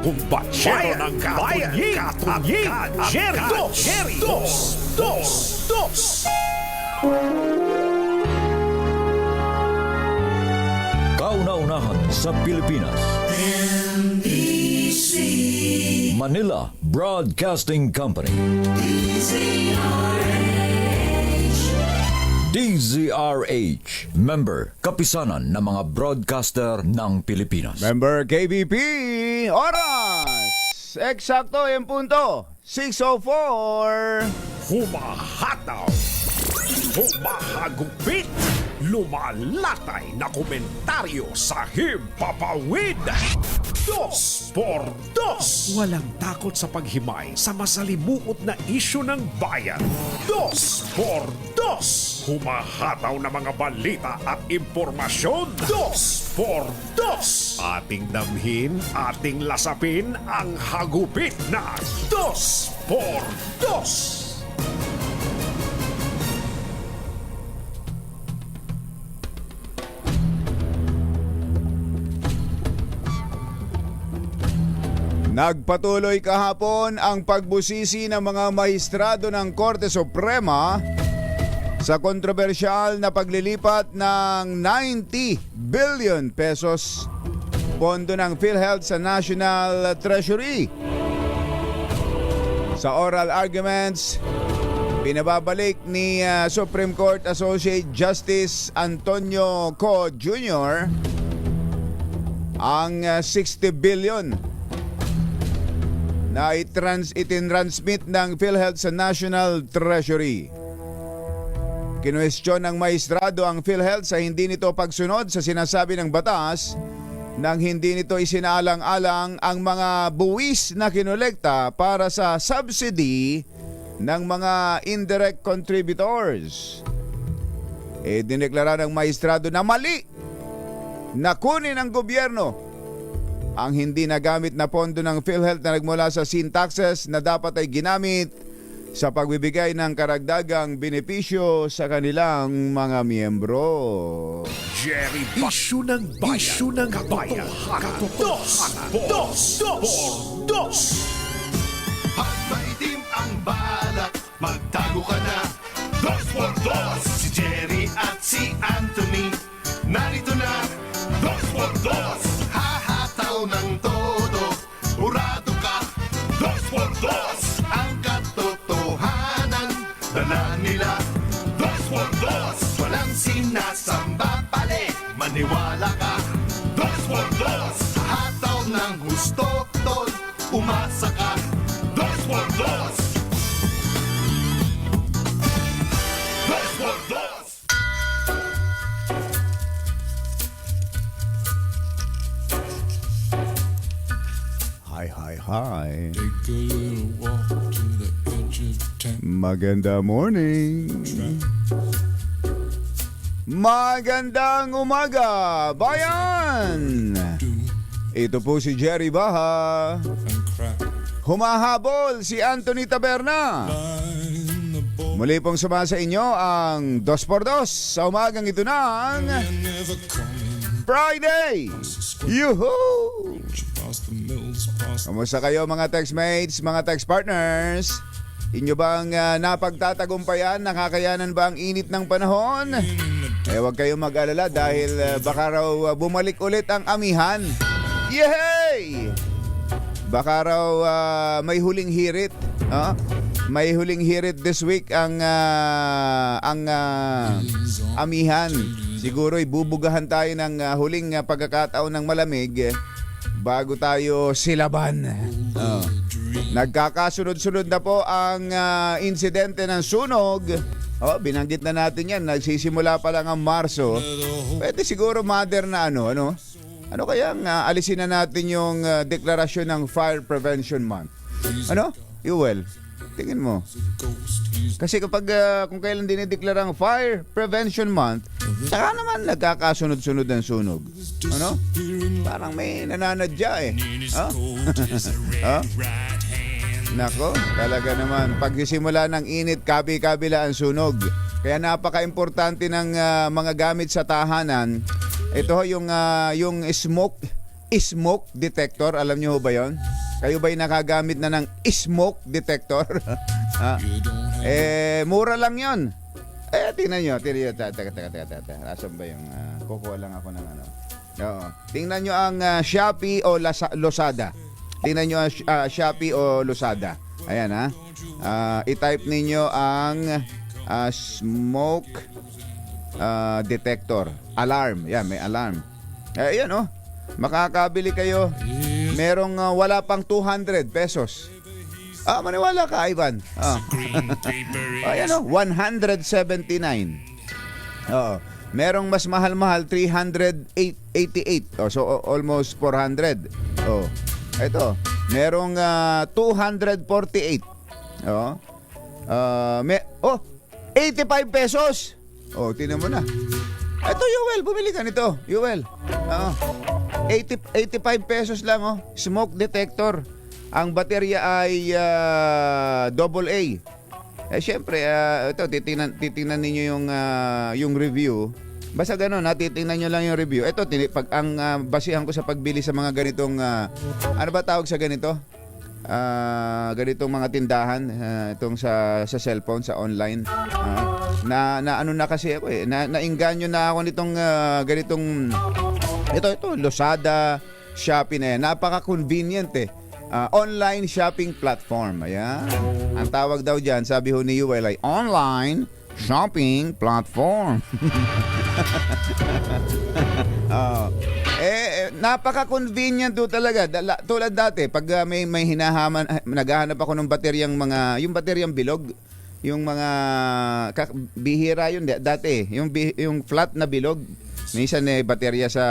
Kumbachero ng Katunying, Jerry Dos. Kauna-unahan sa Pilipinas. Manila Broadcasting Company. DZRH. Member, kapisanan ng mga broadcaster ng Pilipinas. Member KBP, oras! Eksakto yung punto, 6:04. Humahataw, humahagupit, lumalatay na komentaryo sa Himpapawid. 2x2. Walang takot sa paghimay sa masalimuot na isyu ng bayan. 2x2. Humahataw na mga balita at impormasyon. 2x2. Ating damhin, ating lasapin ang hagupit na 2x2. Nagpatuloy kahapon ang pagbusisi ng mga mahistrado ng Korte Suprema sa kontrobersyal na paglilipat ng 90 billion pesos pondo ng PhilHealth sa National Treasury. Sa oral arguments, pinababalik ni Supreme Court Associate Justice Antonio Co. Jr. ang 60 billion na itinransmit ng PhilHealth sa National Treasury. Kinuwestiyon ng maestrado ang PhilHealth sa hindi nito pagsunod sa sinasabi ng batas nang hindi nito isinaalang-alang ang mga buwis na kinolekta para sa subsidy ng mga indirect contributors. Dineklara ng maestrado na mali na kunin ng gobyerno ang hindi nagamit na pondo ng PhilHealth na nagmula sa sin taxes na dapat ay ginamit sa pagbibigay ng karagdagang benepisyo sa kanilang mga miyembro. Jerry Isyu ng Bayan. Dos. At maitim ang balak, magtago ka na. 2x2. Si Jerry at si Anthony, narito na. 2x2. Hahataw ng todo, urado ka. 2x2. Ang katotohanan, dala nila. 2x2. Walang sinasamba pali, maniwala ka. 2x2. Hataw ng gusto, tol, umasa ka. 2x2. 2x2. Hi. Take a little walk to the edge of town. Maganda morning. Magandang umaga, bayan! Ito po si Jerry Baha. And crack Humahabol si Anthony Taberna. in the ball. Muli pong sumama sa inyo ang 2x2 sa umagang ito ng Never coming. Friday. Yuhuu! Past the mills, past Kamusta kayo mga textmates, mga text partners? Inyo bang napagtatagumpayan? Nakakayanan ba ang init ng panahon? Huwag kayong mag-alala dahil baka raw bumalik ulit ang amihan. Yehey! Baka raw may huling hirit. May huling hirit this week ang amihan. Siguro ibubugahan tayo ng huling pagkakataon ng malamig bago tayo silaban. Nagkakasunod-sunod na po ang insidente ng sunog. Binanggit na natin yan. Nagsisimula pa lang ang Marso. Pwede siguro mother na ano? Ano kaya alisin na natin yung deklarasyon ng Fire Prevention Month? Yuel, tingin mo. Kasi kapag kung kailan dinideklara ang Fire Prevention Month, saka naman nagkakasunod-sunod ng sunog. Parang may nananadya eh. Nako, talaga naman. Pagsisimula ng init, kabi-kabila ang sunog. Kaya napaka-importante ng mga gamit sa tahanan. Ito yung smoke smoke detector. Alam niyo ba yon? Kayo ba'y nakagamit na ng smoke detector? Mura lang yon. Tingnan nyo. Teka. Asan ba yung... kukuha lang ako ng ano. Oo. Tingnan nyo ang Shopee o Lazada. Tingnan nyo ang Shopee o Lazada. Ayan ha. I-type ninyo ang smoke detector. Alarm. Yan, may alarm. Ayan oh. Makakabili kayo. Merong wala pang 200 pesos. Maniwala ka, Ivan. Ayan oh, 179. Oo. Merong mas mahal-mahal, 388. So almost 400. Oh. Ito, merong 248. Oh. 85 pesos. Oh, tingnan mo na. Ito, Yuel, bumili ka nito. Yuel. 85 pesos lang oh. Smoke detector. Ang baterya ay AA. Syempre, ito titingnan ninyo yung review. Basta gano'n, titingnan nyo lang yung review. Ito, basihan ko sa pagbili sa mga ganitong, ano ba tawag sa ganito? Ganitong mga tindahan, itong sa cellphone, sa online. Na ano na kasi ako nainganyo na ako nitong ganitong, ito, Lazada, Shopee na yan. Napaka-convenient online shopping platform. Ayan. Ang tawag daw dyan, sabi ho ni Yuel ay online shopping platform. Napaka-convenient do talaga. Tulad dati, pag may naghahanap ako ng bateryang yung bateryang bilog, yung mga bihira yun dati, yung flat na bilog. Minsan baterya sa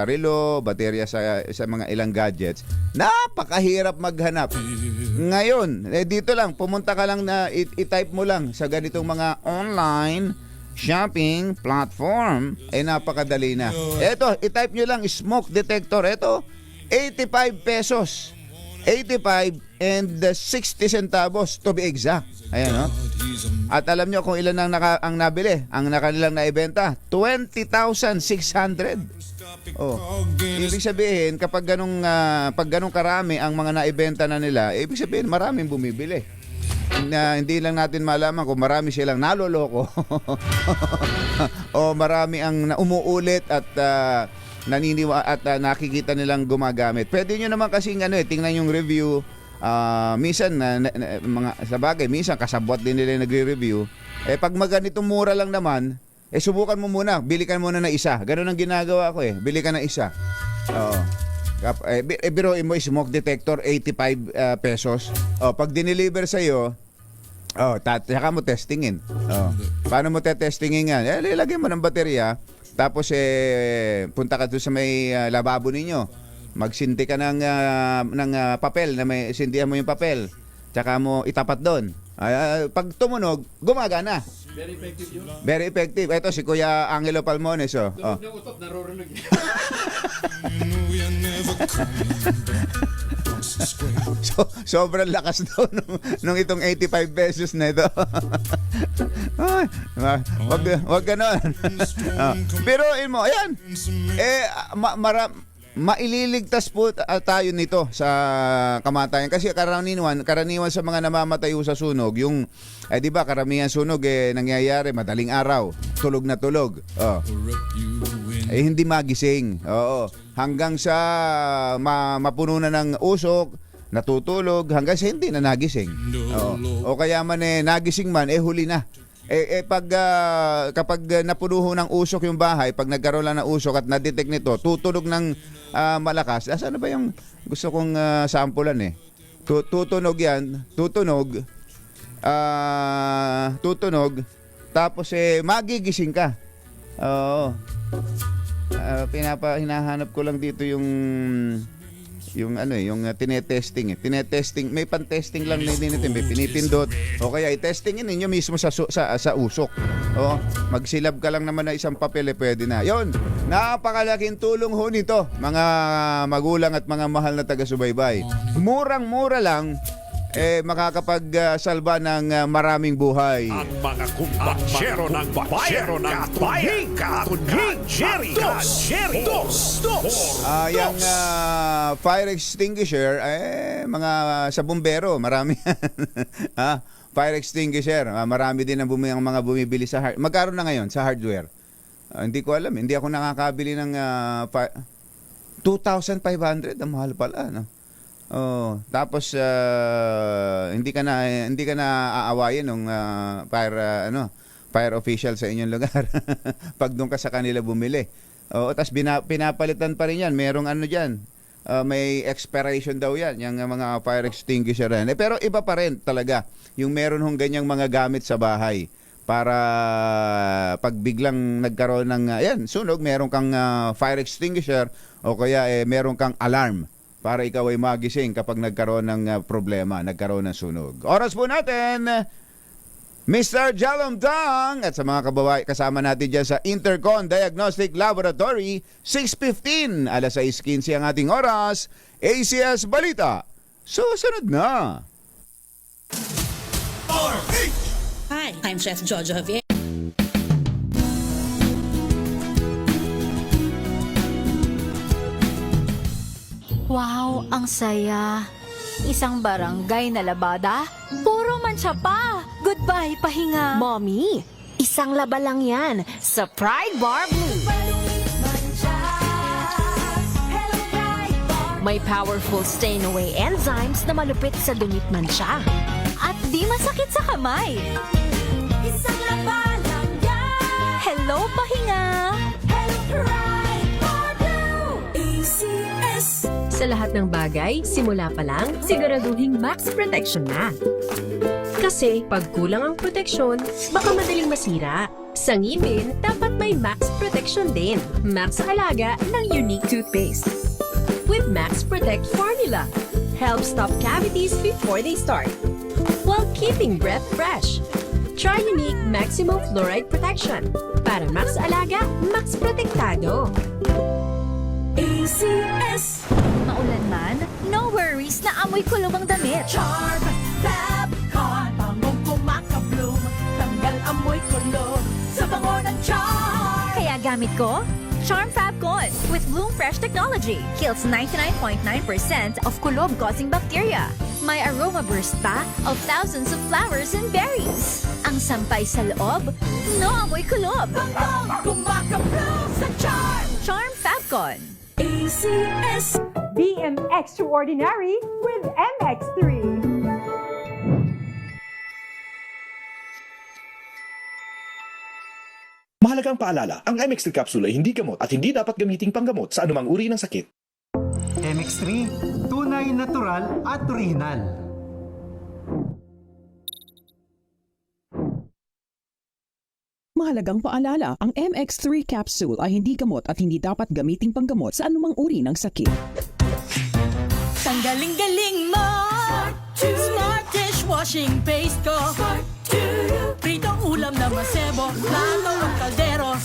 relo, baterya sa mga ilang gadgets. Napakahirap maghanap. Ngayon, dito lang, pumunta ka lang na i-type mo lang sa ganitong mga online shopping platform. Napakadali na. Eto, i-type nyo lang, smoke detector. Eto, 85 pesos. 85 and 60 centavos to be exact. Ayan, no? At alam nyo kung ilan ang nabili, ang nakanilang naibenta, 20,600. Oh. Ibig sabihin, kapag pag ganung karami ang mga naibenta na nila, ibig sabihin maraming bumibili. Na hindi lang natin malaman kung marami silang naloloko o marami ang umuulit at nakikita nilang gumagamit. Pwede nyo naman kasing tingnan yung review. Minsan mga sa bagay, minsan kasabwat din nila nagre-review. Pag maganitong mura lang naman, subukan mo muna, bili ka muna ng isa. Ganun ang ginagawa ko bili ka ng isa. Biruin mo, smoke detector 85 pesos. Pag dineliver sa iyo, saka mo testingin. Paano mo testingin yan? Ilagay mo ng baterya, tapos punta ka doon sa may lababo ninyo. Magsinti ka ng papel, na may sindihan mo yung papel. Tsaka mo itapat doon. Pag tumunog, gumagana. Very effective yun. Very effective. Ito si Kuya Angelo Palmones. Tunog ng utot, narurinig. Sobrang lakas daw nung itong 85 pesos na ito. Wag ganon. Pero mo, ayan. Maililigtas po tayo nito sa kamatayan kasi karaniwan sa mga namamatay sa sunog, yung di ba karamihan sunog nangyayari madaling araw, tulog na tulog. Hindi magising. Hanggang sa mapuno na ng usok, natutulog hanggang sa hindi na nagising. O kaya man nagising man huli na. Kapag napuno ng usok yung bahay, pag nagkaroon lang ng usok at na-detect nito, tutunog ng malakas. Saan ba yung gusto kong sampulan tutunog yan, tutunog, tapos magigising ka. Hinahanap ko lang dito yung tinetesting. Tinetesting, may pan-testing lang din natin, may pinipindot. O kaya i-testingin ninyo mismo sa usok. Magsilab ka lang naman na isang papel pwede na. Yon, napakalaking tulong ho nito, mga magulang at mga mahal na taga-subaybay. Murang-mura lang, makakapagsalba ng maraming buhay. Ang mga kumbatsero ng bayan, katunhing, Jerry, dos. Yung fire extinguisher, mga sa bumbero, marami. Fire extinguisher, marami din ang mga bumibili sa magkaroon na ngayon sa hardware. Hindi ko alam, hindi ako nakakabili ng 2,500, ang mahal pala, no? Oh, tapos hindi ka na aawayin ng fire official sa inyong lugar pag doon ka sa kanila bumili. Oh, tapos pinapalitan pa rin yan. Merong diyan. May expiration daw yan, yung mga fire extinguisher yan. Pero iba pa rin talaga yung meron hong ganyang mga gamit sa bahay para pag biglang nagkaroon ng sunog, meron kang fire extinguisher o kaya meron kang alarm para ikaw ay magising kapag nagkaroon ng problema, nagkaroon ng sunog. Oras po natin, Mr. Jalomdang, at sa mga kasama natin dyan sa Intercon Diagnostic Laboratory, 6:15, alas 6:15 ang ating oras, ACS Balita. Susunod na. Hi, I'm Chef Jojo Javier. Wow, ang saya. Isang barangay na labada, puro mancha pa. Goodbye, pahinga. Mommy, isang laba lang yan sa Pride Bar Blue. May powerful stain-away enzymes na malupit sa dumit mancha. At di masakit sa kamay. Isang laba lang yan. Hello, pahinga. Hello, Pride Bar Blue. ACS. Sa lahat ng bagay, simula pa lang, siguraduhing max protection na. Kasi pag kulang ang proteksyon, baka madaling masira. Sa ngipin, dapat may max protection din. Max Alaga ng Unique Toothpaste. With Max Protect Formula. Help stop cavities before they start. While keeping breath fresh. Try Unique Maximum Fluoride Protection. Para Max Alaga, Max Protektado. ACS. Maulan man, no worries na amoy kulog ang damit. Charm Fabcon, bangong kumakabloom, tanggal amoy kulog sa bango ng Charm. Kaya gamit ko, Charm Fabcon with Bloom Fresh technology. Kills 99.9% of kulob-causing bacteria. May aroma burst pa of thousands of flowers and berries. Ang sampay sa loob, no amoy kulob. Bangong kumakabloom sa Charm. Charm Fabcon. ACS. BM Extraordinary with MX3. Mahalagang paalala, ang MX3 capsule ay hindi gamot at hindi dapat gamiting panggamot sa anumang uri ng sakit. MX3, tunay, natural at original. Mahalagang paalala, ang MX3 capsule ay hindi gamot at hindi dapat gamiting panggamot sa anumang uri ng sakit. Tanggaling-galing mo, Smart dishwashing paste ko, pritong ulam na masebo, lalo ang kaldero,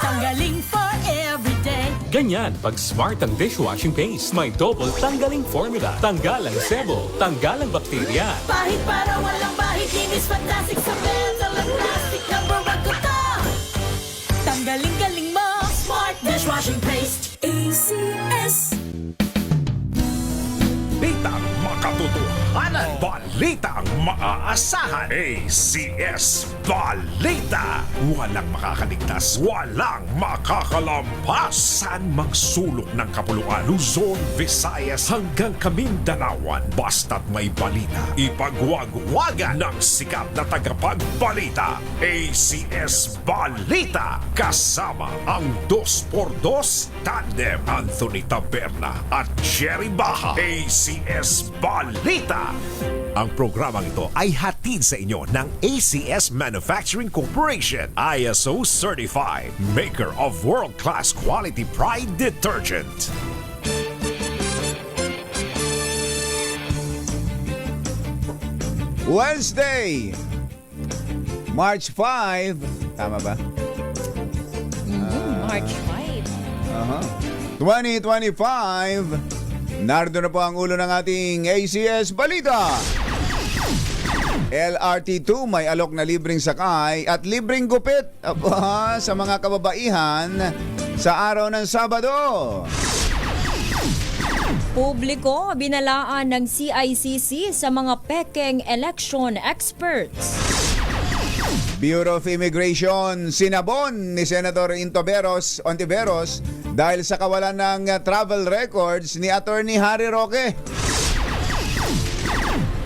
tanggaling for everyday. Ganyan pag Smart ang dishwashing paste. May double tanggaling formula. Tanggal ang sebo, tanggal ang bakterya. Bahid para walang bahid, linis fantastic sa metal at plastic, number one ko to. Tanggaling-galing mo, Smart dishwashing paste. ACS. Balitang makatotohanan. Balitang maaasahan. ACS Balita. Walang makakaligtas. Walang makakalampas. Saan magsulok ng kapuluan? Luzon, Visayas hanggang Kamindanawan. Basta't may balita. Ipagwagwagan ng sikat na tagapagbalita. ACS Balita. Kasama ang 2x2 tandem Anthony Taberna at Jerry Baha. ACS Balita. Ang programang ito ay hatid sa inyo ng ACS Manufacturing Corporation, ISO certified, maker of world-class quality Pride detergent. Wednesday, March 5. Tama ba? March 5. 2025. Narito na po ang ulo ng ating ACS Balita. LRT2 may alok na libreng sakay at libreng gupit aba, sa mga kababaihan sa araw ng Sabado. Publiko binalaan ng CICC sa mga pekeng election experts. Bureau of Immigration sinabon ni Senator Ontiveros dahil sa kawalan ng travel records ni Attorney Harry Roque.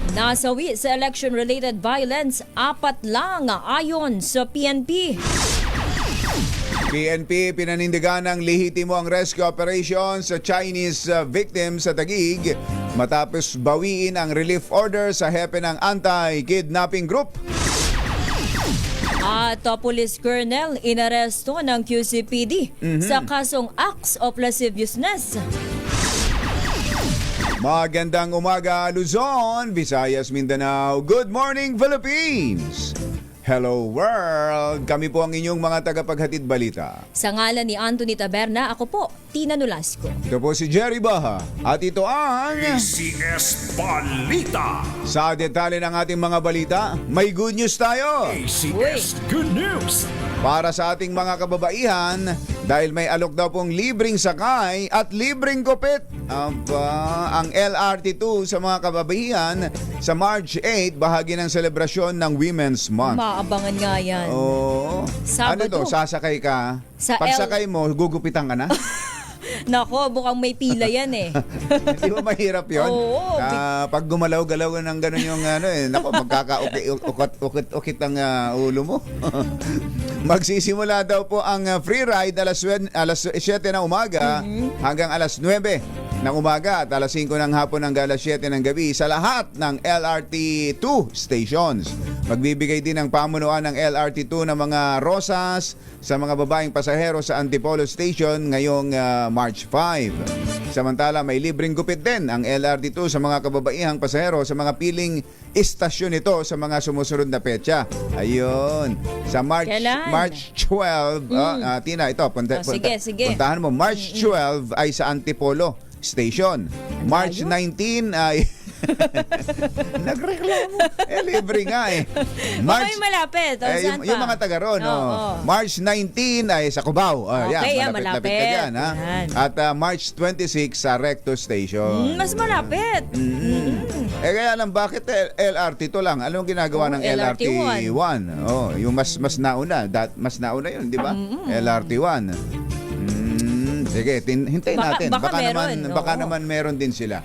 Nasawi sa election-related violence, 4 lang ayon sa PNP. PNP pinanindigan ng lehitimo ang rescue operation sa Chinese victims sa Taguig matapos bawiin ang relief order sa hepe ng anti-kidnapping group. At police colonel inaresto ng QCPD sa kasong acts of lasciviousness. Magandang umaga Luzon, Visayas, Mindanao. Good morning Philippines! Hello world! Kami po ang inyong mga tagapaghatid balita. Sa ngalan ni Anthony Taberna, ako po, Tina Nolasco. Ito po si Jerry Baha at ito ang ACS Balita. Sa detalye ng ating mga balita, may good news tayo. ACS Good News. Para sa ating mga kababaihan, dahil may alok daw pong libreng sakay at libreng gupit. Ang LRT2 sa mga kababaihan sa March 8, bahagi ng selebrasyon ng Women's Month. Maabangan nga yan. Oo. Sabado. Ano to? Sasakay ka? Sa Pagsakay mo, gugupitan ka na? Nako, bukang may pila yan eh. Hindi ba mahirap yun? Oo. Pag gumalaw-galaw ng gano'n yung nako, magkaka-ukit ang ulo mo. Magsisimula daw po ang free ride alas 7 ng umaga hanggang alas 9 ng umaga at alas 5 ng hapon hanggang alas 7 ng gabi sa lahat ng LRT2 stations. Magbibigay din ng pamunuan ng LRT2 ng mga rosas sa mga babaeng pasahero sa Antipolo Station ngayong March 5. Samantala, may libreng gupit din ang LRT2 sa mga kababaihang pasahero sa mga piling istasyon nito sa mga sumusunod na petsa. Ayun. Sa March 12, Tina, ito, sige. puntahan mo. March 12 ay sa Antipolo Station. March 19 ay nagreklamo. Libre nga eh. March, malapit. Yung mga taga ron. March 19 ay sa Cubao. Okay, malapit ka dyan. Ha? At March 26 sa Recto Station. Mas malapit. Kaya lang, bakit LRT to lang? Anong ginagawa ng LRT1? Yung mas nauna. Mas nauna yun, di ba? LRT1. Sige, hintayin natin. Baka naman meron din sila.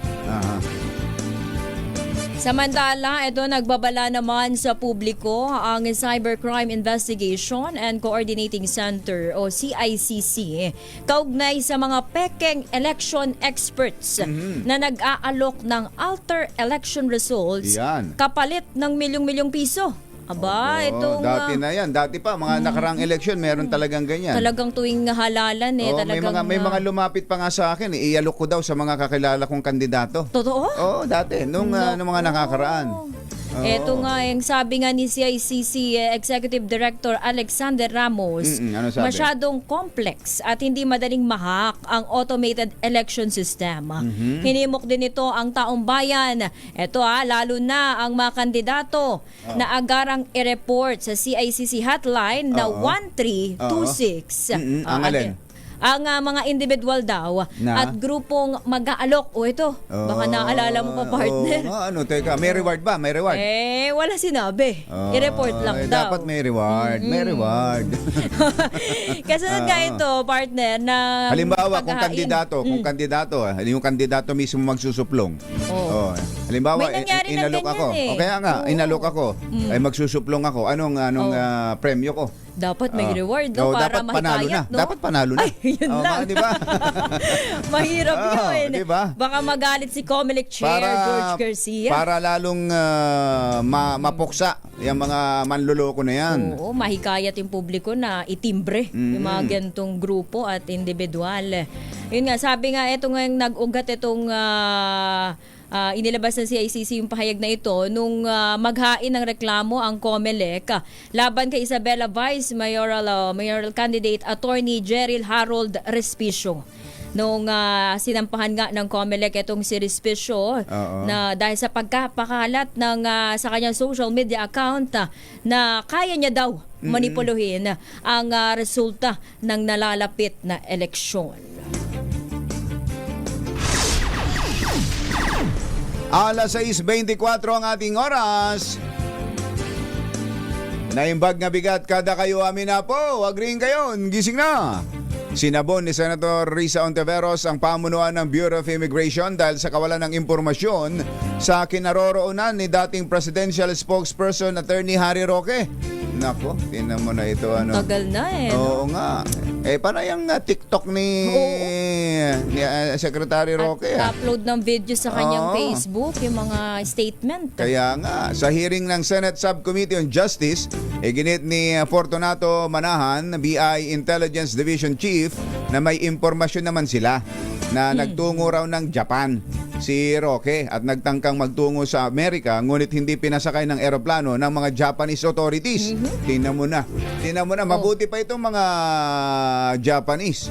Samantala, ito nagbabala naman sa publiko ang Cybercrime Investigation and Coordinating Center o CICC kaugnay sa mga pekeng election experts na nag-aalok ng alter election results kapalit ng milyong-milyong piso. Aba, itong... Dati na yan. Dati pa, mga nakaraang election, meron talagang ganyan. Talagang tuwing halalan may mga lumapit pa nga sa akin. Ialok ko daw sa mga kakilala kong kandidato. Totoo? Oo, dati. Nung mga nakakaraan. Ito nga, yung sabi nga ni CICC Executive Director Alexander Ramos, ano sabi? masyadong complex at hindi madaling mahak ang automated election system. Hinimok din ito ang taong bayan. Ito lalo na ang mga kandidato na agarang i-report sa CICC hotline na 1326. Ang alin? Ang mga individual daw at grupong mag-aalok. Ito, baka naalala mo pa, partner. Teka, may reward ba? May reward? Wala sinabi. I-report lang daw. Dapat may reward. May reward. Kasunod nga ito, partner, na halimbawa, kung kandidato, yung kandidato mismo magsusuplong. Halimbawa, inalok ako. Kaya nga, inalok ako. Ay magsusuplong ako. Anong premyo ko? Dapat may reward, no? Para dapat panalo na. No? Dapat panalo na. Ay, yun lang. Diba? Mahirap yun. Diba? Baka magalit si Comelec Chair George Garcia. Para lalong mapuksa yung mga manluloko na yan. Oo, mahikayat yung publiko na itimbre yung mga gantong grupo at individual. Yun nga, sabi nga, ito nga yung nag-ugat itong... inilabas ng CICC yung pahayag na ito nung maghain ng reklamo ang Comelec laban kay Isabela Vice Mayoral candidate Attorney Jeril Harold Respicio. nung sinampahan nga ng COMELEC itong si Respicio na dahil sa pagkapakalat ng sa kanyang social media account na kaya niya daw manipuluhin ang resulta ng nalalapit na eleksyon. Alas 6:24 ang ating oras. Naimbag nga bigat kada kayo amin na po. Wag rin kayo. Gising na. Sinabon ni Senator Risa Ontiveros ang pamunuan ng Bureau of Immigration dahil sa kawalan ng impormasyon sa kinaroroonan ni dating presidential spokesperson Attorney Harry Roque. Nako, tinan mo na ito. Tagal na Oo nga. Paano yung TikTok ni Secretary Roque? Upload ng video sa kanyang Facebook, yung mga statement. Kaya nga, sa hearing ng Senate Subcommittee on Justice, ginit ni Fortunato Manahan, BI Intelligence Division Chief, na may impormasyon naman sila na nagtungo raw ng Japan si Roque at nagtangkang magtungo sa Amerika, ngunit hindi pinasakay ng eroplano ng mga Japanese authorities. Tingnan mo na, mabuti pa itong mga Japanese.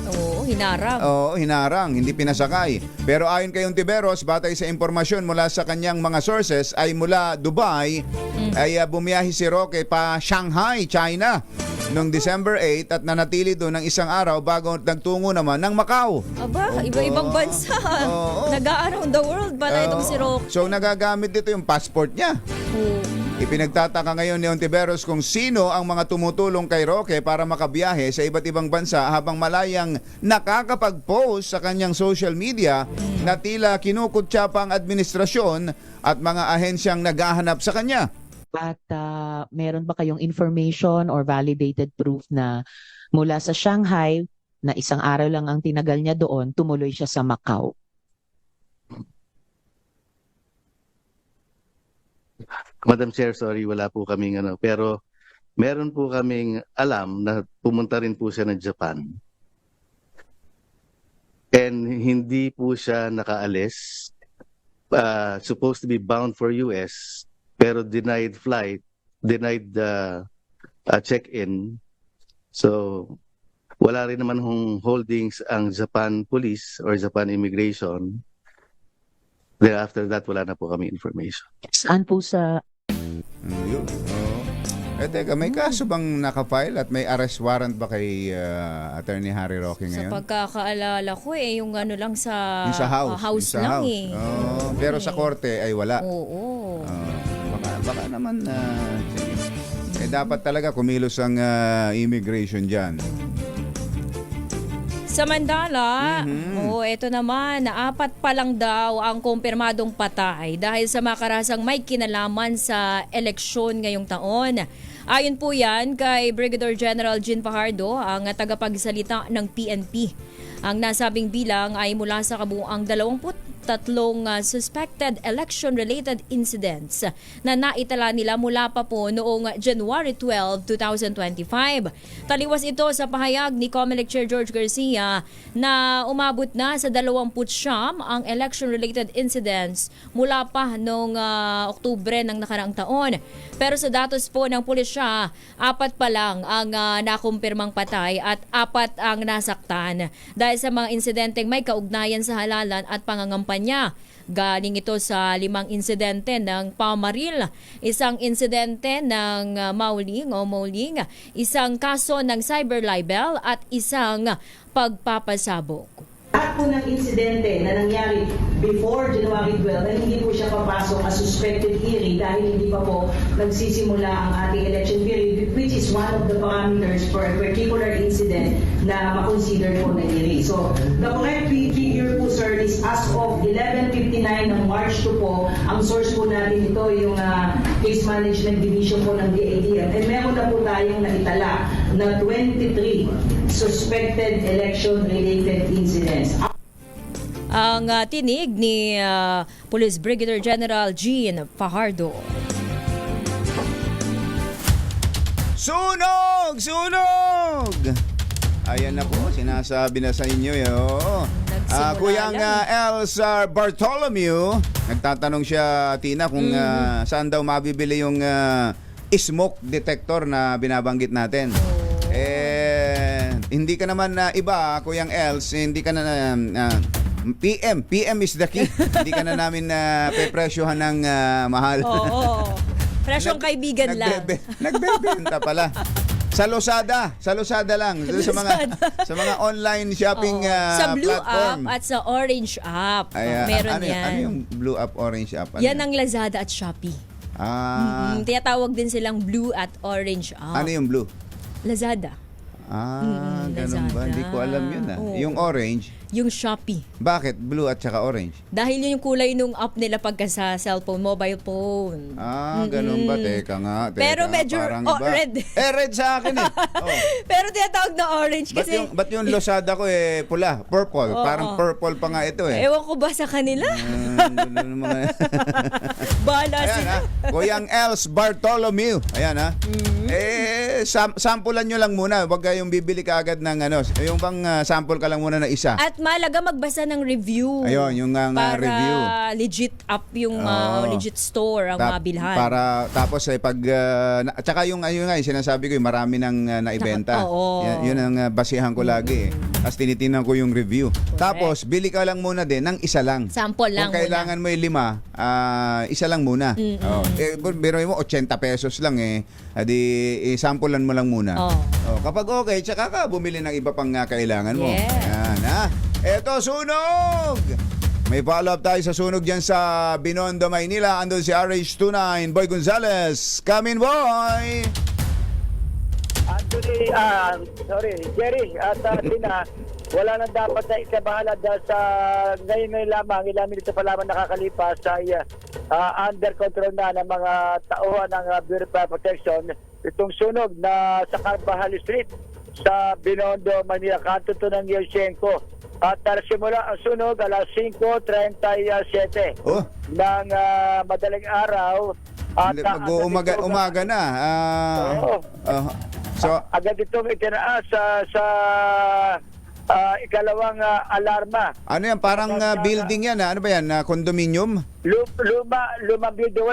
Hinarang, hindi pinasakay. Pero ayon kay Ontiveros, batay sa impormasyon mula sa kanyang mga sources, ay mula Dubai ay bumiyahe si Roque pa Shanghai, China noong December 8 at nanatili doon ng isang araw bago nagtungo naman ng Macau. Aba, iba-ibang bansa. Nag-around the world pala itong si Roque. So nagagamit dito yung passport niya. Ipinagtataka ngayon ni Ontiveros kung sino ang mga tumutulong kay Roque para makabiyahe sa iba't ibang bansa habang malayang nakakapag-post sa kanyang social media na tila kinukutya pa ang administrasyon at mga ahensyang naghahanap sa kanya. At meron ba kayong information or validated proof na mula sa Shanghai na isang araw lang ang tinagal niya doon, tumuloy siya sa Macau? Madam Chair, sorry, wala po kaming pero meron po kaming alam na pumunta rin po siya ng Japan. And hindi po siya nakaalis. Supposed to be bound for US, pero denied flight, denied check-in. So, wala rin naman holdings ang Japan Police or Japan Immigration. Then after that, wala na po kami information. Saan po sa... Teka, may kaso bang nakafile at may arrest warrant ba kay Attorney Harry Roque ngayon? Sa pagkakaalala ko yung lang sa, yung sa house lang pero sa korte ay wala. Oo. Baka naman dapat talaga kumilos ang immigration dyan. Samantala, ito naman, 4 pa lang daw ang kumpirmadong patay dahil sa makarasang may kinalaman sa eleksyon ngayong taon. Ayon po yan kay Brigadier General Jean Fajardo, ang tagapagsalita ng PNP. Ang nasabing bilang ay mula sa kabuuang 23 suspected election-related incidents na naitala nila mula pa po noong January 12, 2025. Taliwas ito sa pahayag ni COMELEC Chair George Garcia na umabot na sa 29 ang election-related incidents mula pa noong Oktubre ng nakaraang taon. Pero sa datos po ng pulisya, 4 pa lang ang nakumpirmang patay at 4 ang nasaktan dahil sa mga insidenteng may kaugnayan sa halalan at pangangampanya. Galing ito sa 5 insidente ng pamaril, 1 insidente ng mauling, isang kaso ng cyber libel at isang pagpapasabog. Lahat po ng insidente na nangyari before January 12 na hindi po siya papasok as suspected hearing dahil hindi pa po nagsisimula ang ating election period, which is one of the parameters for a particular incident na makonsider po na hearing. So, the correct figure po, sir, is as of 11:59 ng March 2 po, ang source po natin ito yung Case Management Division po ng DADM. And meron na po tayong naitala na 23 suspected election-related incidents. Ang tinig ni Police Brigadier General Jean Fajardo. Sunog! Sunog! Ayan na po, sinasabi na sa inyo yun. Kuyang Elsa Bartholomew, nagtatanong siya, Tina, kung saan daw mabibili yung smoke detector na binabanggit natin. hindi ka naman iba, Kuyang Els, hindi ka na PM is the key. Hindi ka na namin pepresyohan ng mahal. Oo. Presyong kaibigan lang. Nagbebenta pala. Sa Lazada lang. Sa mga online shopping sa Blue platform. App at sa Orange App. Meron yan. Ano yung Blue App, Orange App? Yan ang Lazada at Shopee. Tinatawag din silang Blue at Orange App. Ano yung Blue? Lazada. Ganun ba? Hindi ko alam yun. Yung Orange? Yung Shopee. Bakit? Blue at saka orange? Dahil yun yung kulay nung app nila pagka sa cellphone, mobile phone. Ganun ba? Teka nga. Pero medyo red. Red sa akin eh. Pero tinatawag na orange kasi... Ba't yung Lazada ko pula? Purple. Parang purple pa nga ito eh. Ewan ko ba sa kanila? Bahala sila. Kuyang Els Bartolomeu. Ayan ha. Sampulan nyo lang muna. Huwag kayong bibili ka agad ng yung bang sample ka lang muna na isa. At malaga magbasa ng review. Ayun, yung review. Para legit up yung legit store ang mabilhan. Tapos pag tsaka yung sinasabi ko, marami nang naibenta. Yun ang basihan ko lagi. Tapos tinitingnan ko yung review. Correct. Tapos bili ka lang muna din ng isa lang. Sample lang muna. Kung kailangan mo yung 5, isa lang muna. Pero mo 80 pesos lang adi sampulan mo lang muna. Kapag okay, tsaka ka bumili ng iba pang kailangan mo. Ayan Eto, sunog! May follow-up tayo sa sunog dyan sa Binondo, Maynila. Andun si RH29, Boy Gonzales. Come in, boy! Actually, Jerry at Tina, wala nang dapat na ikabahala dahil sa ngayon lamang, ilang minuto pa lamang nakakalipas ay under control na ng mga tauhan ng Bureau of Fire Protection itong sunog na sa Carvajal Street sa Binondo, Manila, kanto to ng Yelchenko. At simula ang sunog alas 5:37 ng madaling araw. At umaga na. So agad itong itinaas sa ikalawang alarma. Ano yan? Parang building yan. Ano ba yan? Condominium? Lumang building.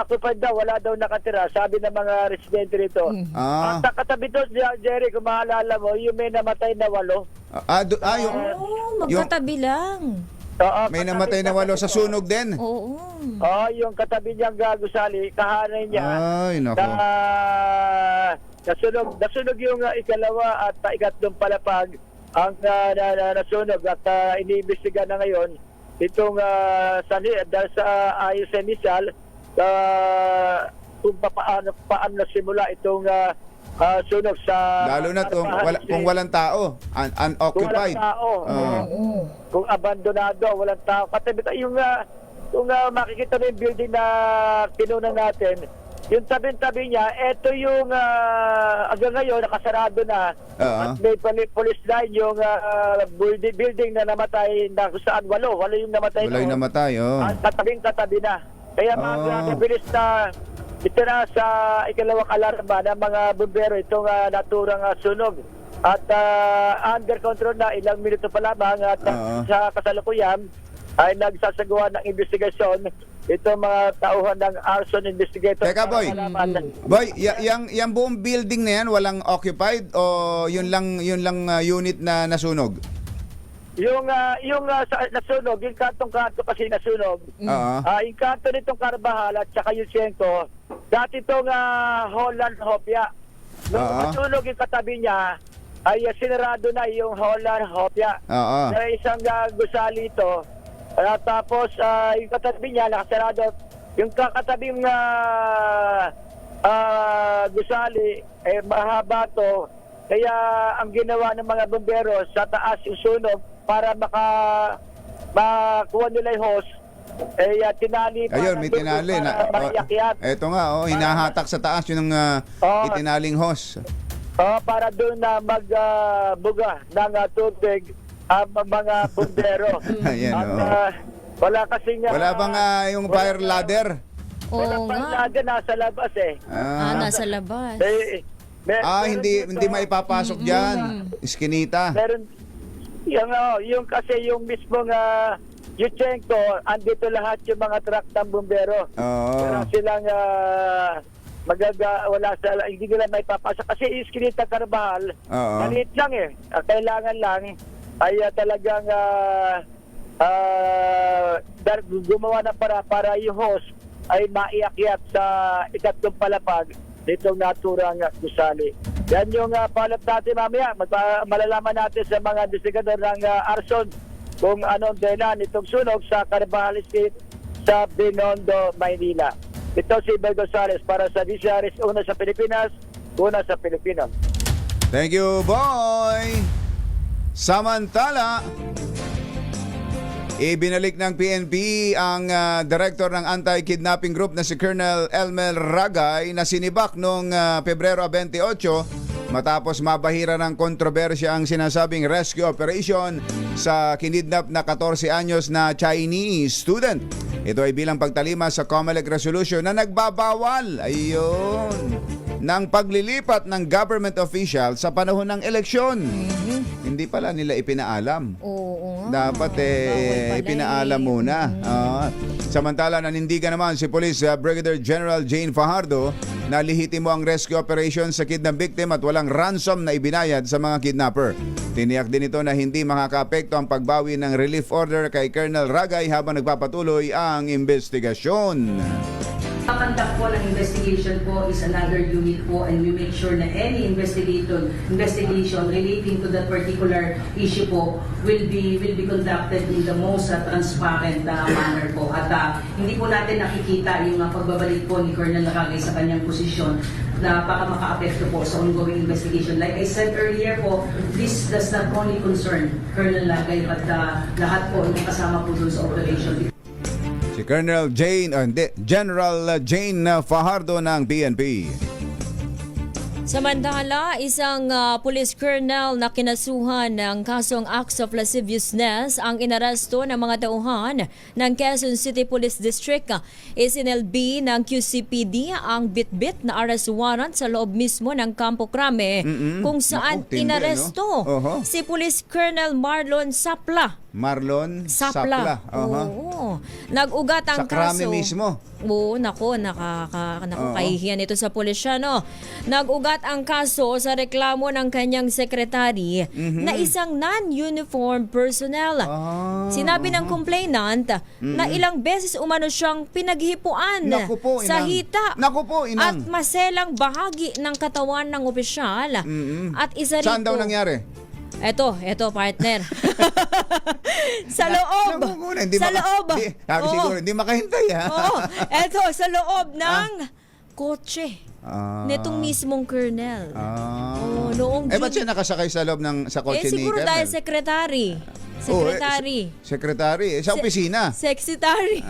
Ako pa daw, wala daw nakatira. Sabi ng mga residente rito. At katabi to, Jerry, kung maalala mo, yung may namatay na 8. Magkatabi lang. May namatay na 8 sa sunog din? Oo. Yung katabi niyang gusali, kahanay niya. Ay, nako. Nasunog yung ikalawa at ikatlong palapag ang nasunog at iniimbestiga na ngayon itong dahil sa ayos sa initial kung paano nasimula itong sunog sa lalo na kung walang tao, unoccupied. Kung walang tao, kung abandonado, walang tao. Katabi yung kung makikita mo yung building na pinunan natin, yung tabi-tabi niya, ito yung hanggang ngayon nakasarado na. At may police line yung building na namatay na kung saan 8 yung namatay. 8 yung namatay, At katabi na. Kaya mga bilis na ito na sa ikalawang alarma ng mga bumbero itong naturang sunog. At under control na ilang minuto pa lamang at sa kasalukuyan ay nagsasagawa ng investigasyon itong mga tauhan ng arson investigator. Teka, Boy. Boy, yung buong building na yan walang occupied o yun lang unit na nasunog? Yung nasunog, yung kantong-kanto kasi nasunog. Yung kanto nitong Carvajal at saka yung Yelchenko, dati itong Holland Hopia. Nung nasunog yung katabi niya, ay sinarado na yung Holland Hopia. Sa isang gusali ito. Tapos yung katabi niya nakasarado. Yung kakatabing gusali mahaba to. Kaya ang ginawa ng mga bumbero sa taas yung sunog para makuha nila yung hose. Tinali pa. Ayun, may tinali na. Ito nga, hinahatak sa taas yung itinaling hose. Para doon na magbuga ng tubig ang mga bumbero. Wala kasing wala bang yung fire ladder? Wala fire ladder, nasa labas nasa labas. Hindi maipapasok diyan. Iskinita. Meron yung kasi yung mismong Yelchenko, andito lahat yung mga truck ng bumbero. Meron silang wala sa, hindi nila may papasa. Kasi Iskinita Carvajal, Oo. maliit lang eh. Ang kailangan lang ay talagang gumawa ng para yung host ay maiakyat sa ikatlong palapag nitong naturang gusali. Yan yung palat natin mamaya. Malalaman natin sa mga investigador ng arson kung anong dahilan nitong sunog sa Carvajal Street sa Binondo, Maynila. Ito si Bel Gonzales para sa DCRS, una sa Pilipinas, una sa Pilipino. Thank you, boy! Samantala, ibinalik ng PNP ang director ng anti-kidnapping group na si Colonel Elmer Ragay na sinibak noong Pebrero 28 matapos mabahira ng kontrobersya ang sinasabing rescue operation sa kinidnap na 14 anyos na Chinese student. Ito ay bilang pagtalima sa COMELEC resolution na nagbabawal ng paglilipat ng government official sa panahon ng eleksyon. Hindi pala nila ipinaalam. Oo. Dapat ipinaalam muna. Samantala nanindigan naman si Police Brigadier General Jane Fajardo na lihitimo ang rescue operation sa kidnap victim at walang ransom na ibinayad sa mga kidnapper. Tiniyak din ito na hindi makakaapekto ang pagbawi ng relief order kay Colonel Ragay habang nagpapatuloy ang investigasyon. Conduct po ng investigation po is another unit po, and we make sure na any investigation relating to that particular issue po will be conducted in the most transparent manner po. At hindi po natin nakikita yung pagbabalik po ni Colonel Ragay sa kanyang posisyon na baka maka-apekto po sa ongoing investigation. Like I said earlier po, this does not only concern Colonel Ragay but lahat po yung kasama po dun sa operation. Si General Jane Fajardo ng PNP. Samantala, isang police colonel na kinasuhan ng kasong acts of lasciviousness ang inaresto ng mga tauhan ng Quezon City Police District. Isinelbi ng QCPD ang bitbit na arrest warrant sa loob mismo ng Campo Crame kung saan inaresto si Police Colonel Marlon Sapla. Sapla. Oo. Nag-ugat ang sa Crame kaso. mismo. Oo, kahihiyan ito sa pulisya, no? Nag-ugat ang kaso sa reklamo ng kanyang sekretary na isang non-uniform personnel. Sinabi ng complainant na ilang beses umano siyang pinaghipuan sa hita at maselang bahagi ng katawan ng opisyal. At isa rito, saan daw nangyari? Eto, partner. Sa loob. Sa loob. Sabi siguro, hindi makahintay ha. Oo. Eto, sa loob ng kotse. Nitong mismong colonel. Noong June. Ba't siya nakasakay sa loob sa kotse ni siguro colonel? dahil secretary. Secretary. Sa opisina. Secretary.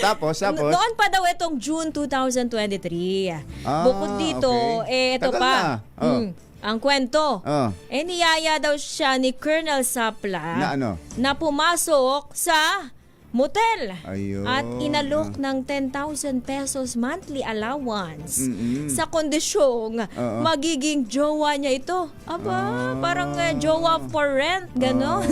Tapos? Noon pa daw itong June 2023. Bukod dito, ito tagal pa. na. Ang kwento, niyaya daw siya ni Colonel Sapla na pumasok sa motel. At inalok ng 10,000 pesos monthly allowance sa kondisyong magiging jowa niya ito. Parang jowa for rent, gano'n.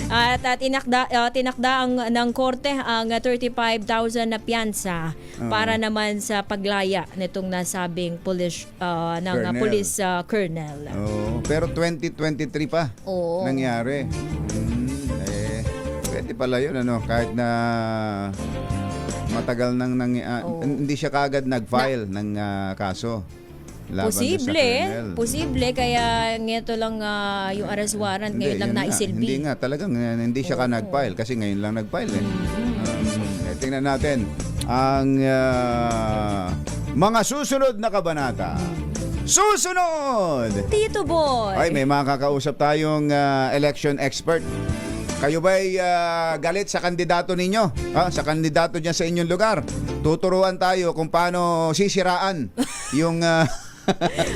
At tinakda ng korte ang 35,000 na piyansa para naman sa paglaya nitong nasabing police colonel. Pero 2023 pa nangyari. Pwede pala yun, kahit na matagal nang hindi siya kaagad nag-file ng kaso laban sa colonel. Posible, kaya ngito lang yung arrest warrant ngayon lang naisilbi. Hindi nga, talagang hindi siya ka nag-file kasi ngayon lang nag-file. Tingnan natin ang mga susunod na kabanata. Susunod! Tito Boy! Ay, may mga kakausap tayong election expert. Kayo ba'y galit sa kandidato ninyo? Sa kandidato niya sa inyong lugar? Tuturuan tayo kung paano sisiraan yung...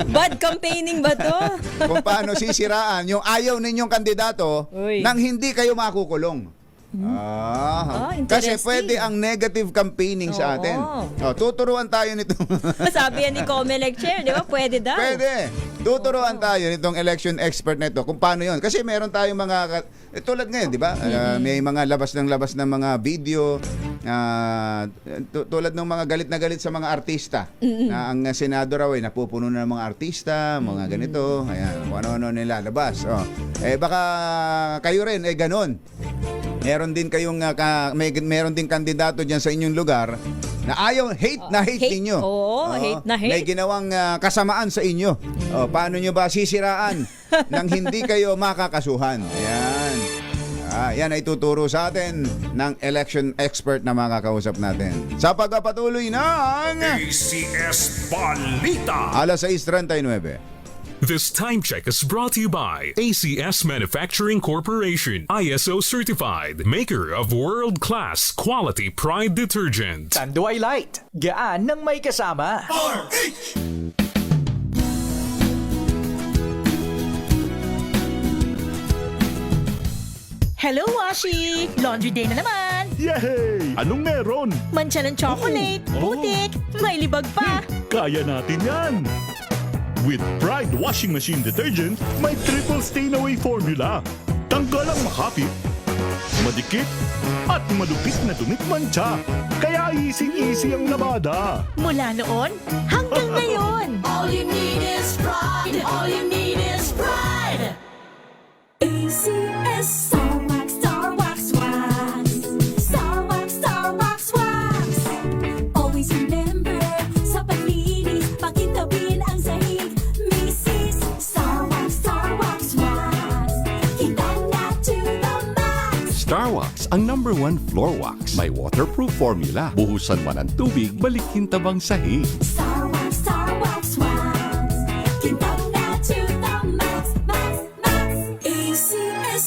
Bad campaigning ba to? Kung paano sisiraan yung ayaw ninyong kandidato nang hindi kayo makukulong. Kasi pwede ang negative campaigning sa atin. Tuturuan tayo nito. Sabi yan ni COMELEC Chair, di ba? Pwede daw. Pwede. Tuturuan tayo nitong election expert na ito kung paano yon. Kasi meron tayong mga, tulad ngayon, di ba? May mga labas ng mga video, tulad ng mga galit na galit sa mga artista. Na ang Senado raw ay napupuno na ng mga artista, mga ganito, ayan, kung ano-ano nilalabas. Baka kayo rin, ganon. Meron din kayong meron din kandidato diyan sa inyong lugar na ayaw hate ninyo. Hate na hate. May ginawang kasamaan sa inyo. Paano nyo ba sisiraan nang hindi kayo makakasuhan? Ayan. Yan ay tuturo sa atin ng election expert na makakausap natin. Sa pagpapatuloy ng ACS Balita. Alas 6:39. This time check is brought to you by ACS Manufacturing Corporation, ISO certified, maker of world-class quality Pride detergent. Tanduay Light, gaan ng may kasama. RH! Hello, Washi! Laundry day na naman! Yay! Anong meron? Mancha ng chocolate, putik, may libag pa! Kaya natin yan! With Pride Washing Machine Detergent, may triple stain-away formula. Tanggal ang makapit, madikit, at malupit na dumit mancha. Kaya easy-easy ang labada. Mula noon hanggang ngayon! All you need is pride! All you need is pride! ACS Star Wax, Star Wax Wax. Star Wax, Star Wax Wax. Always remember, sa paglinis, pakintabin ang sahig. Mrs. Star Wax, Star Wax Wax. Kita na to the max. Star Wax ang #1 floor wax. May waterproof formula. Buhusan man ang tubig, balikin tabang sahig. Star Wax, Star Wax Wax. Kita na to the max, max, max. ACS.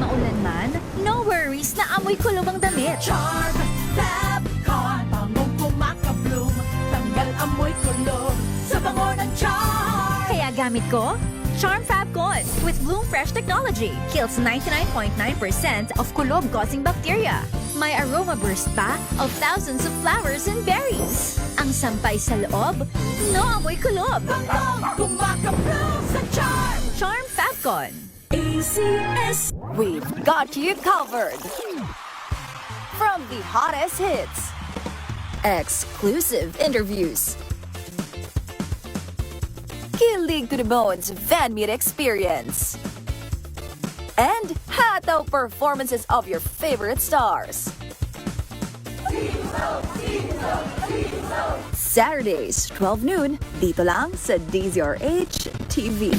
Maulan man, no worries na amoy kulob ang damit. Charm Fab Con, bangong kumakabloom, tanggal amoy kulob sa bango ng charm. Kaya gamit ko, Charm Fab Con with Bloom Fresh technology. Kills 99.9% of kulob-causing bacteria. May aroma burst pa of thousands of flowers and berries. Ang sampay sa loob, no amoy kulob. Bangong kumakabloom sa charm. Charm Fab Con. ACS. We've got you covered. From the hottest hits, exclusive interviews, kilig to the bones fan meet experience, and hataw performances of your favorite stars. Saturdays, 12 noon, dito lang sa DZRH TV.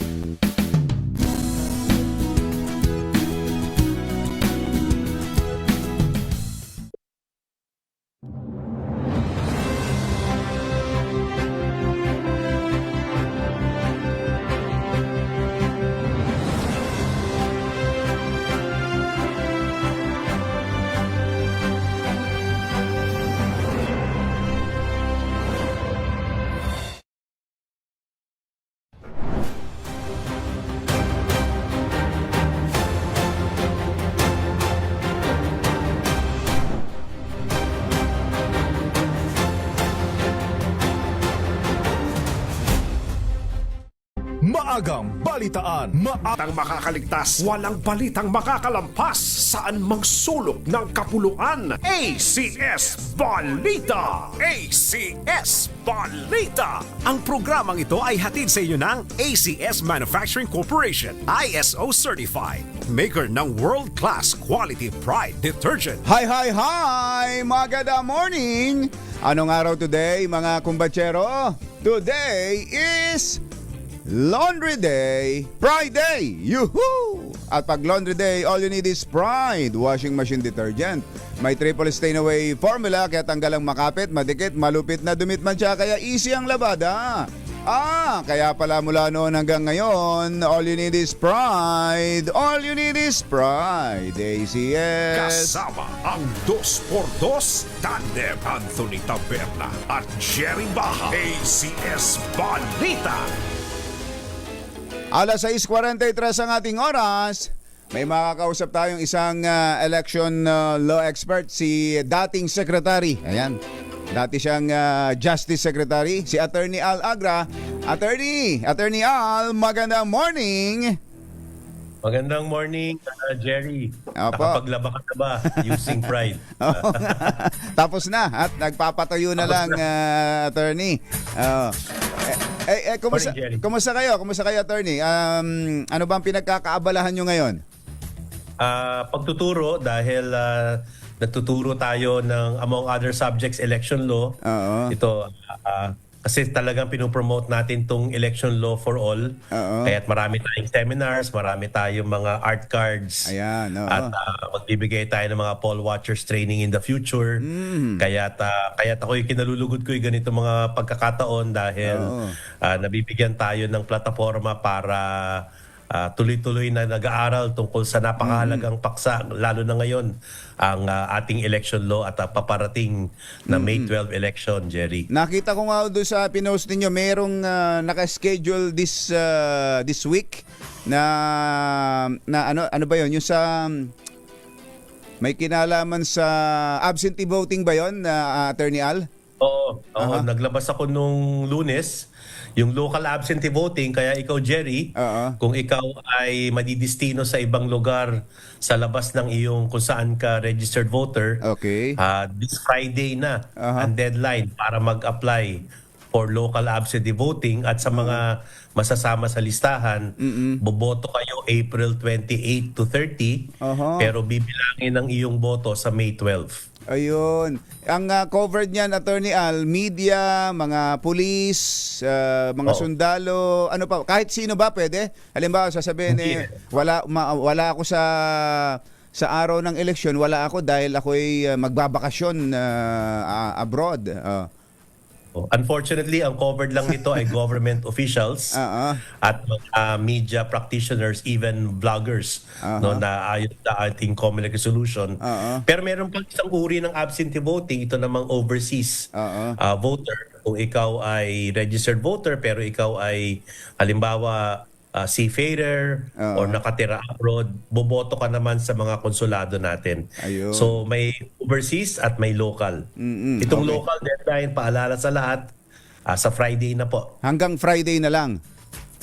Maagang balitaan, maatang makakaligtas, walang balitang makakalampas, saan mang sulok ng kapuluan. ACS Balita! ACS Balita! Ang programang ito ay hatid sa inyo ng ACS Manufacturing Corporation, ISO certified, maker ng world-class quality Pride detergent. Hi! Maganda morning! Anong araw today, mga kumbatsero? Today is Laundry Day, Pride Day! Yuhuu! At pag Laundry Day, all you need is Pride Washing Machine Detergent. May triple stain-away formula, kaya tanggal ang makapit, madikit, malupit na dumit man siya, kaya easy ang labada. Kaya pala mula noon hanggang ngayon, all you need is Pride. All you need is Pride. ACS. Kasama ang 2x2 tandem Anthony Taberna at Jerry Baja. ACS Balita. Alas 6:43 ang ating oras. May makakausap tayong isang election law expert, si dating secretary. Ayan. Dati siyang Justice Secretary, si Attorney Al Agra. Attorney Al, magandang morning. Magandang morning, Jerry. Opo. Nakapaglaba ka na ba using Pride? Tapos na at nagpapatayo na lang, attorney. Kumusta kayo? Kumusta kayo, attorney? Ano bang pinagkakaabalahan nyo ngayon? Pagtuturo dahil nagtuturo tayo ng among other subjects election law. Ito kasi talagang pinopromote natin tong election law for all. Kaya't marami tayong seminars, marami tayong mga art cards. Ayan, at magbibigay tayo ng mga poll watchers training in the future. Kaya't ako'y kinalulugod ko yung ganito mga pagkakataon dahil nabibigyan tayo ng plataforma para tuloy-tuloy na nag-aaral tungkol sa napakahalagang paksa, lalo na ngayon ang ating election law at paparating na May 12 election, Jerry. Nakita ko nga doon sa pinost ninyo, merong naka-schedule this week na ano ba 'yon? Yung sa may kinalaman sa absentee voting ba 'yon, Attorney Al? Oo, naglabas ako nung Lunes yung local absentee voting, kaya ikaw, Jerry, kung ikaw ay madidistino sa ibang lugar sa labas ng iyong kung saan ka registered voter, this Friday na ang deadline para mag-apply for local absentee voting at sa mga masasama sa listahan, boboto kayo April 28 to 30, pero bibilangin ang iyong boto sa May 12. Ayun. Ang covered niyan, Attorney Al, media, mga pulis, mga sundalo, ano pa, kahit sino ba pwede? Halimbawa, sasabihin wala ako sa araw ng eleksyon, wala ako dahil ako'y magbabakasyon abroad. Unfortunately, ang covered lang nito ay government officials at media practitioners, even vloggers, no, na ayon sa ating Comelec resolution. Pero meron pang isang uri ng absentee voting, ito namang overseas voter. Kung ikaw ay registered voter pero ikaw ay halimbawa seafarer or nakatira abroad, boboto ka naman sa mga konsulado natin. So may overseas at may local. Itong local deadline, paalala sa lahat, sa Friday na po. Hanggang Friday na lang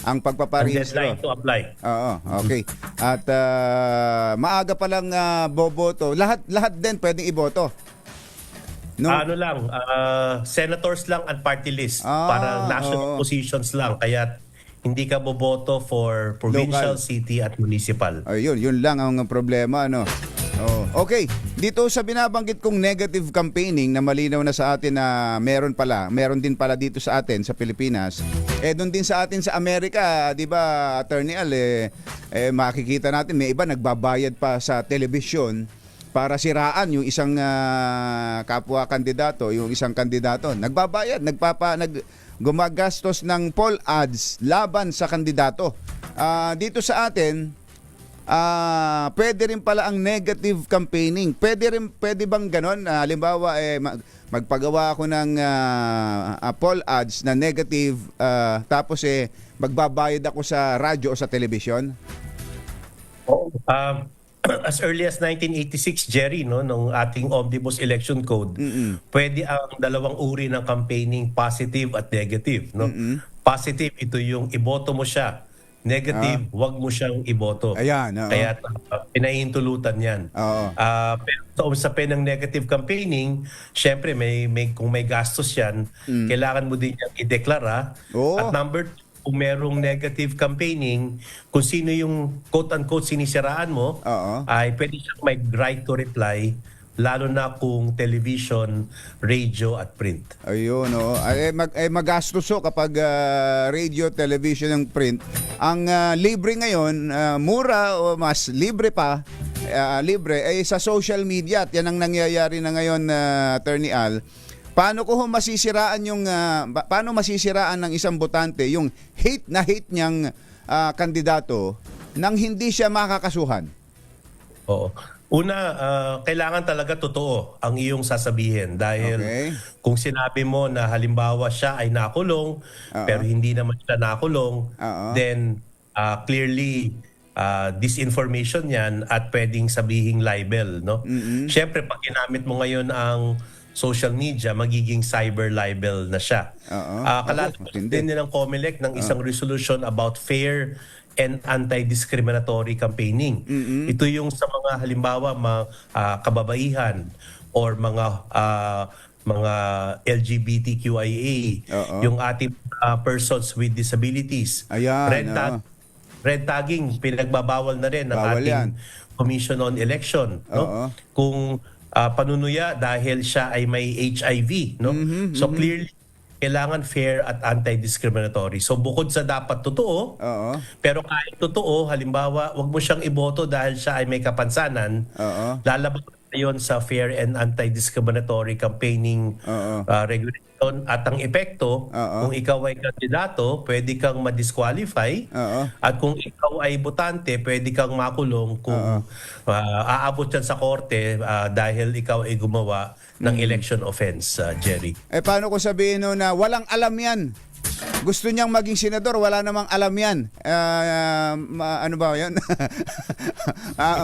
ang pagpaparehistro. Ang deadline to apply. Okay. At maaga pa lang boboto. Lahat din pwedeng iboto. No? Ano lang, senators lang and party list para national positions lang. Kaya hindi ka boboto for provincial, city at municipal. Ayun, yun lang ang problema, ano. Okay, dito sa binabanggit kong negative campaigning na malinaw na sa atin na meron din pala dito sa atin sa Pilipinas. Doon din sa atin sa Amerika, 'di ba, Attorney Al, makikita natin may iba nagbabayad pa sa telebisyon para siraan yung isang kapwa kandidato, yung isang kandidato. Nagbabayad, gumagastos ng poll ads laban sa kandidato. Dito sa atin, pwede rin pala ang negative campaigning. Pwede bang ganon? Halimbawa, magpagawa ako ng poll ads na negative, tapos magbabayad ako sa radyo o sa telebisyon? As early as 1986, Jerry, no, nung ating Omnibus Election Code, pwede ang dalawang uri ng campaigning, positive at negative. No? Positive, ito yung iboto mo siya. Negative, wag mo siyang iboto. Ayan, kaya pinahintulutan yan. Pero sa usapin ng negative campaigning, syempre kung may gastos yan, kailangan mo din yung ideklara. At number 2, kung merong negative campaigning, kung sino yung quote-unquote sinisiraan mo, ay pwede siyang may right to reply, lalo na kung television, radio at print. Ayun, magastos kapag radio, television, and print. Ang libre ngayon, mura o mas libre pa, ay sa social media. At yan ang nangyayari na ngayon, Attorney Al. Paano masisiraan ng isang botante yung hate niyang kandidato nang hindi siya makakasuhan? Una, kailangan talaga totoo ang iyong sasabihin dahil kung sinabi mo na halimbawa siya ay nakulong pero hindi naman siya nakulong, then clearly disinformation yan at pwedeng sabihing libel, no? Siyempre, pag ginamit mo ngayon ang social media, magiging cyber libel na siya. Kalalabas din ng COMELEC ng isang resolution about fair and anti-discriminatory campaigning. Ito yung sa mga halimbawa kababaihan or mga LGBTQIA, yung ating persons with disabilities. Red tagging, pinagbabawal na rin ng ating Commission on Election. No? Kung panunuya dahil siya ay may HIV. No? So clearly, kailangan fair at anti-discriminatory. So bukod sa dapat totoo, pero kahit totoo, halimbawa, wag mo siyang iboto dahil siya ay may kapansanan, lalabas yon sa fair and anti-discriminatory campaigning regulation at ang epekto, kung ikaw ay kandidato, pwede kang ma-disqualify at kung ikaw ay botante, pwede kang makulong kung aabot yan sa korte dahil ikaw ay gumawa ng election offense, Jerry. Paano ko sabihin na walang alam yan? Gusto niyang maging senador, wala namang alam yan. Ano ba yun?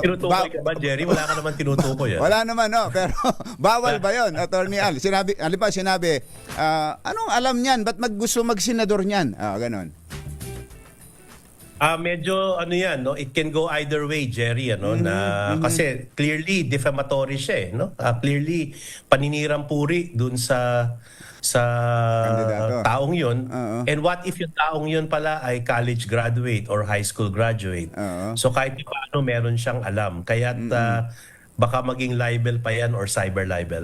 Tinutukoy ka ba, Jerry? Wala ka naman tinutukoy. Wala naman, no. Pero bawal ba yun, Attorney Al? Sinabi, anong alam niyan? Ba't gusto mag-senador niyan? Ganon. Medyo yan, no? It can go either way, Jerry, kasi clearly defamatory siya, no? Clearly paninirang puri dun sa taong yun. And what if yung taong yun pala ay college graduate or high school graduate? So kahit paano meron siyang alam. Kaya baka maging libel pa yan or cyber libel.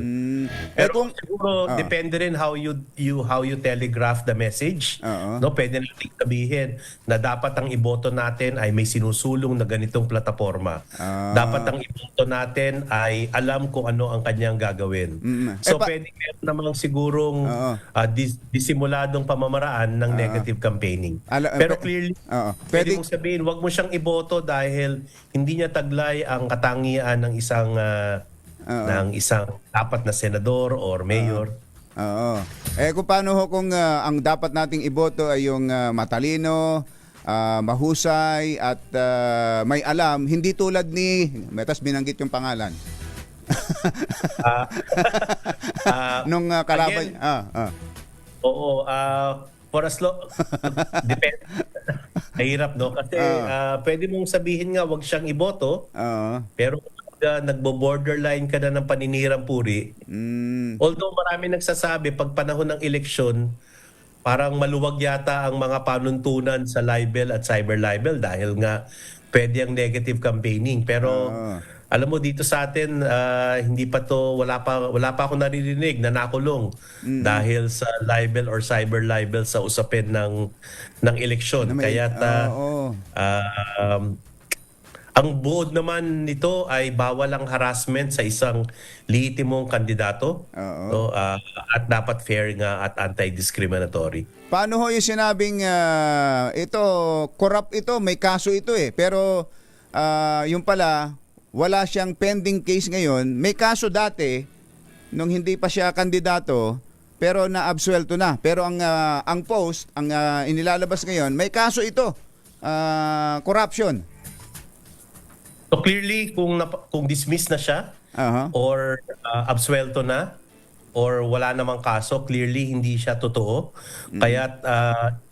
Pero siguro depende rin how you telegraph the message. No, pwede natin sabihin na dapat ang iboto natin ay may sinusulong na ganitong plataforma. Dapat ang iboto natin ay alam kung ano ang kanyang gagawin. So pwede meron namang sigurong disimuladong pamamaraan ng negative campaigning. Pero clearly, pwede mong sabihin, wag mo siyang iboto dahil hindi niya taglay ang katangian ng isang dapat na senador or mayor. Kung paano kung ang dapat nating iboto ay yung matalino, mahusay at may alam, hindi tulad ni Metas binanggit yung pangalan. Nung kalaban. For as long depende. Mahirap, no? Kasi pwede mong sabihin nga wag siyang iboto. Pero nagbo-borderline ka na ng paninirang puri. Although marami nagsasabi pag panahon ng eleksyon, parang maluwag yata ang mga panuntunan sa libel at cyber libel dahil nga pwede ang negative campaigning. Pero alam mo dito sa atin hindi pa to, wala pa ako naririnig na nakulong dahil sa libel or cyber libel sa usapin ng eleksyon. Kaya ang buod naman nito ay bawal ang harassment sa isang lehitimong kandidato. At dapat fair nga at anti-discriminatory. Paano ho yung sinabing ito, corrupt ito, may kaso ito pero yung pala, wala siyang pending case ngayon. May kaso dati, nung hindi pa siya kandidato, pero na-absuelto na. Pero ang post, ang inilalabas ngayon, may kaso ito, corruption. So clearly, kung dismiss na siya or absuelto na or wala namang kaso, clearly hindi siya totoo. Kaya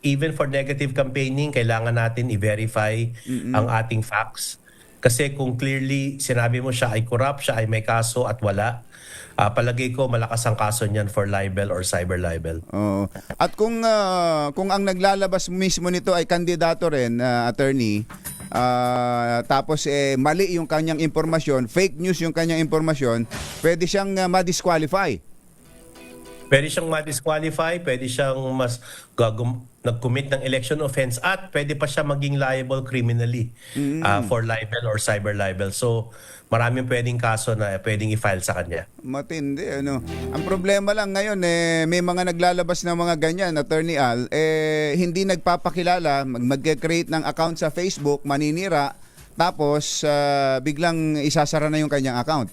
even for negative campaigning, kailangan natin i-verify ang ating facts. Kasi kung clearly sinabi mo siya ay corrupt, siya ay may kaso at wala, palagay ko malakas ang kaso niyan for libel or cyber libel. At kung ang naglalabas mismo nito ay kandidato rin, attorney, tapos mali yung kanyang impormasyon, fake news yung kanyang impormasyon, pwede siyang ma-disqualify. Pwede siyang ma-disqualify, pwede siyang nag-commit ng election offense at pwede pa siya maging liable criminally for libel or cyber libel. So maraming pwedeng kaso na pwedeng i-file sa kanya. Matindi, Ang problema lang ngayon, may mga naglalabas ng mga ganyan, Attorney Al, hindi nagpapakilala, mag-create ng account sa Facebook, maninira, tapos biglang isasara na yung kanyang account.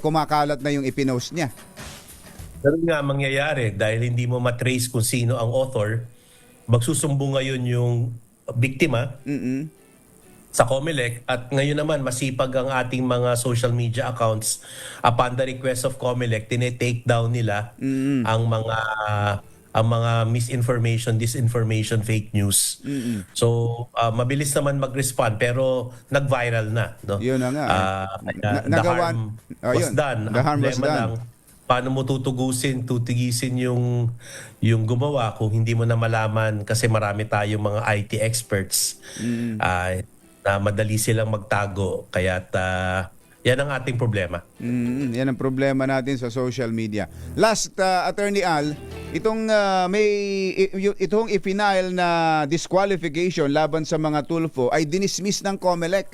Kumakalat na yung ipinost niya. Pero nga mangyayari dahil hindi mo matrace kung sino ang author, magsusumbong ngayon yung biktima sa COMELEC, at ngayon naman masipag ang ating mga social media accounts. Upon the request of COMELEC, tinetake down nila ang mga misinformation, disinformation, fake news. So mabilis naman mag-respond pero nag-viral na, no? Yun na nga. The harm was yun. done. The harm was Ang problema done. lang, paano mo tutigisin yung gumawa kung hindi mo na malaman, kasi marami tayong mga IT experts na madali silang magtago, kaya yan ang ating problema. Yan ang problema natin sa social media. Last, Attorney Al, itong itong ipinail na disqualification laban sa mga Tulfo ay dinismiss ng COMELEC.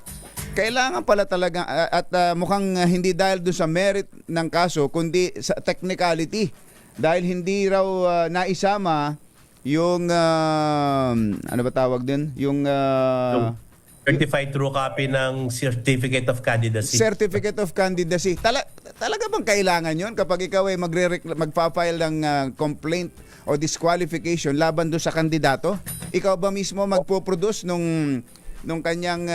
Kailangan pala talaga at mukhang hindi dahil doon sa merit ng kaso kundi sa technicality, dahil hindi raw naisama yung ano ba tawag din, yung certified true copy ng Certificate of Candidacy. Certificate of Candidacy. Talaga bang kailangan yon kapag ikaw ay magpa-file ng complaint o disqualification laban doon sa kandidato? Ikaw ba mismo magpo-produce nung kanyang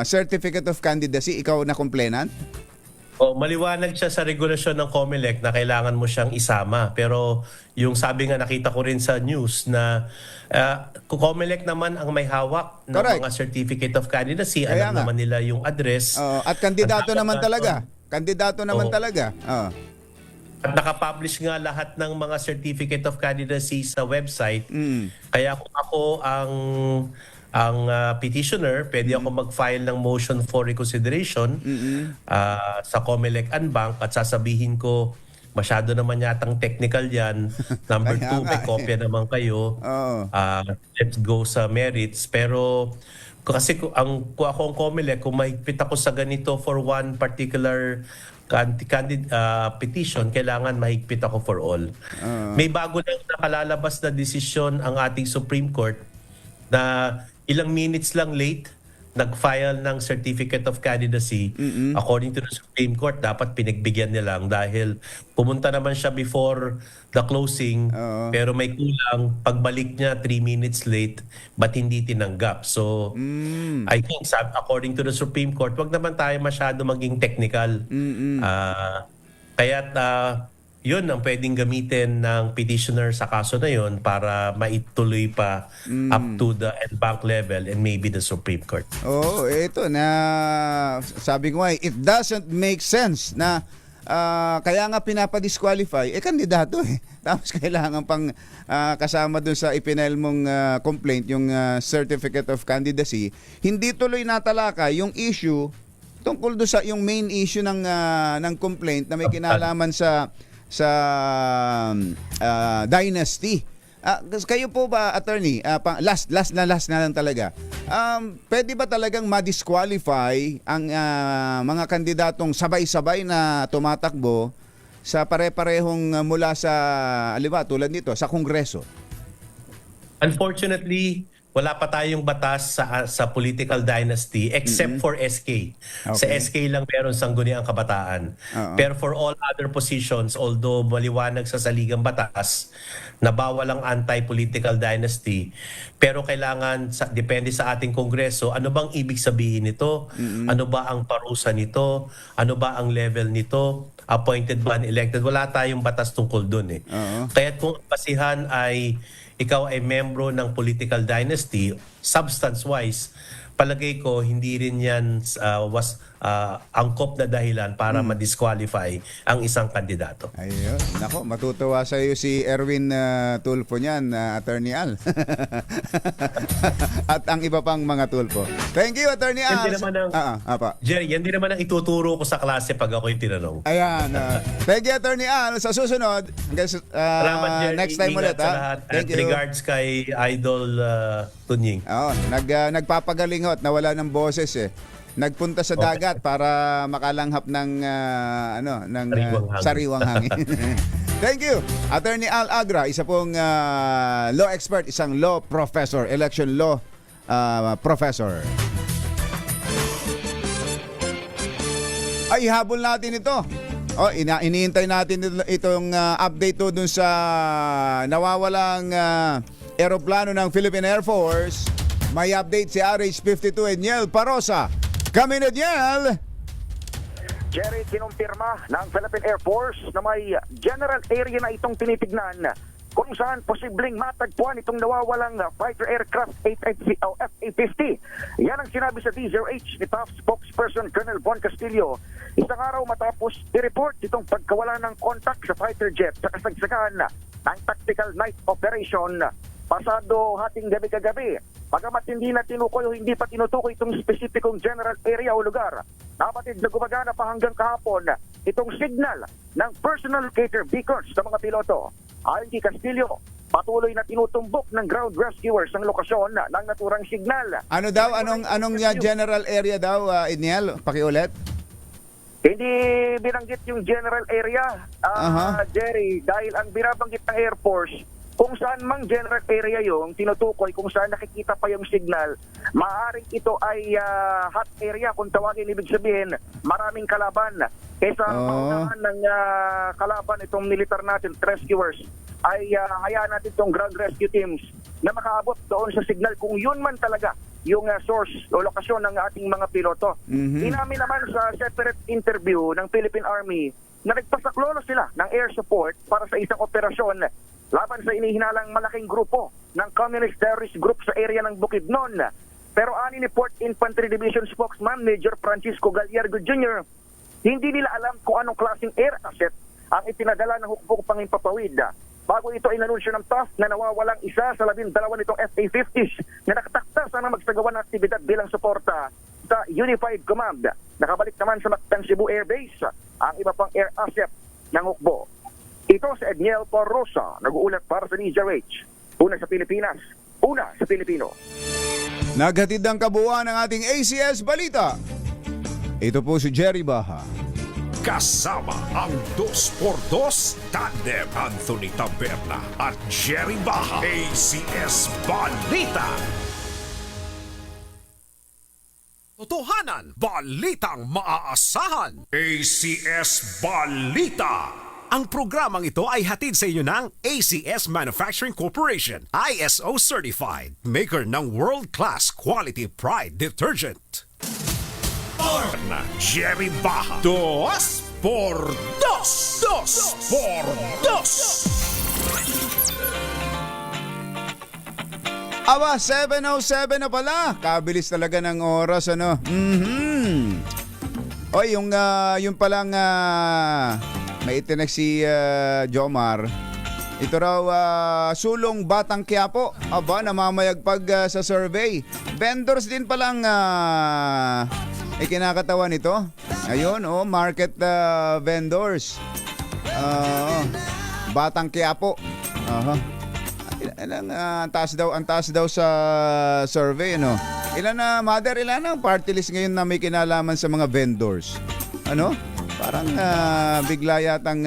Certificate of Candidacy, ikaw na complainant? Maliwanag siya sa regulasyon ng COMELEC na kailangan mo siyang isama. Pero yung sabi nga, nakita ko rin sa news na COMELEC naman ang may hawak ng mga Certificate of Candidacy. Alam naman nila yung address. At kandidato naman talaga. Kandidato naman talaga. At nakapublish nga lahat ng mga Certificate of Candidacy sa website. Kaya kung ako ang petitioner, pwede ako mag-file ng motion for reconsideration sa COMELEC and Bank at sasabihin ko, masyado naman yatang technical yan. Number 2, may kopya naman kayo. Let's go sa merits. Pero kasi kung ako ang COMELEC, kung mahigpit ako sa ganito for one particular petition, kailangan mahigpit ako for all. May bago lang nakalalabas na desisyon ang ating Supreme Court na ilang minutes lang late nag-file ng Certificate of Candidacy. According to the Supreme Court, dapat pinagbigyan niya lang dahil pumunta naman siya before the closing, pero may kulang, pagbalik niya 3 minutes late, but hindi tinanggap. So I think according to the Supreme Court, wag naman tayo masyado maging technical. Kaya't yun ang pwedeng gamitin ng petitioner sa kaso na yun para maituloy pa up to the bank level and maybe the Supreme Court. Ito na sabi ko it doesn't make sense na kaya nga pinapadisqualify kandidato tapos kailangan pang kasama dun sa ipinail mong complaint yung Certificate of Candidacy. Hindi tuloy natalaka yung issue tungkol do sa yung main issue ng complaint na may kinalaman sa dynasty. Kayo po ba, attorney, last na lang talaga, pwede ba talagang ma-disqualify ang mga kandidatong sabay-sabay na tumatakbo sa pare-parehong mula sa, aliba, tulad nito, sa Kongreso? Unfortunately, wala pa tayong batas sa political dynasty except for SK. Sa SK lang meron sangguniang kabataan. Pero for all other positions, although maliwanag sa saligang batas na bawal ang anti-political dynasty, pero kailangan, depende sa ating Kongreso, ano bang ibig sabihin nito? Ano ba ang parusa nito? Ano ba ang level nito? Appointed ba, elected? Wala tayong batas tungkol dun Kaya kung basihan ay ikaw ay membro ng political dynasty, substance-wise, palagay ko hindi rin yan angkop na dahilan para ma-disqualify ang isang kandidato. Ayun. Nako, matutuwa sa iyo si Erwin Tulfo niyan, Attorney Al. At ang iba pang mga Tulfo. Thank you, Attorney Al. Jerry, yan din naman ang ituturo ko sa klase pag ako yung tinanong. Ayan. Thank you, Attorney Al. Sa susunod, salamat, Jerry. next time ulit. Thank you. Regards kay Idol Tunying. Nagpapagaling at nawala ng boses Nagpunta sa dagat para makalanghap ng sariwang hangin. Thank you. Attorney Al Agra, isa pong law expert, isang law professor, election law professor. Ay, habol natin ito. Iniintay natin itong update to dun sa nawawalang eroplano ng Philippine Air Force. May update si RH52 Edniel Parosa. Kami na Edniel! Jerry, kinumpirma ng Philippine Air Force na may general area na itong tinitignan kung saan posibleng matagpuan itong nawawalang fighter aircraft FA-50. Yan ang sinabi sa DZRH ni TAF spokesperson Colonel Von Castillo isang araw matapos i-report itong pagkawala ng contact sa fighter jet sa kasagsagan ng tactical night operation pasado hating gabi kagabi. Pagamat hindi na tinukoy o hindi pa tinutukoy itong spesipikong general area o lugar, napatid na gumagana pa hanggang kahapon itong signal ng personal locator beacons ng mga piloto. Ayon kay Castillo, patuloy na tinutumbok ng ground rescuers ang lokasyon ng naturang signal. Ano daw? Anong general area daw, Edniel? Pakiulit. Hindi binanggit yung general area, Jerry, dahil ang binabanggit ng Air Force, kung saan mang general area yung tinutukoy, kung saan nakikita pa yung signal, maaaring ito ay hot area. Kung tawagin, ibig sabihin, maraming kalaban. Kesa paunahan ng kalaban itong militar natin, rescuers, ay hayaan natin itong ground rescue teams na makaabot doon sa signal kung yun man talaga yung source o lokasyon ng ating mga piloto. Inamin naman sa separate interview ng Philippine Army na nagpasaklolo sila ng air support para sa isang operasyon laban sa inihinalang malaking grupo ng communist terrorist group sa area ng Bukidnon. Pero ani ni 4th Infantry Division spokesman Major Francisco Gallardo Jr., hindi nila alam kung anong klaseng air asset ang itinadala ng hukbong pangimpapawid. Bago ito inanunsyo ng TAF na nawawalang isa sa 12 nitong FA-50s na nakatakta sana magsagawa ng aktibidad bilang suporta sa Unified Command. Nakabalik naman sa Mactan Cebu Air Base ang iba pang air asset ng hukbo. Ito si Edniel Parosa, nag-uulat para sa DZRH. Una sa Pilipinas, una sa Pilipino. Naghatid ang kabuuan ng ating ACS Balita. Ito po si Jerry Baha. Kasama ang 2x2 tandem Anthony Taberna at Jerry Baha. ACS Balita. Totohanan, balitang maaasahan. ACS Balita. Ang programang ito ay hatid sa inyo ng ACS Manufacturing Corporation, ISO Certified, maker ng world-class quality pride detergent. Na Jerry Baha. 2x2. 2x2. Aba, 7:07 na pala. Kabilis talaga ng oras, ano? Oy, yung palang may itinek si Jomar. Ito raw, sulong Batang Quiapo. Aba, namamayagpag sa survey. Vendors din palang kinakatawan ito. Ayun, market vendors. Batang Quiapo. Ilan ang taas daw sa survey, ano? Ilan ang party list ngayon na may kinalaman sa mga vendors? Ano? Parang bigla yatang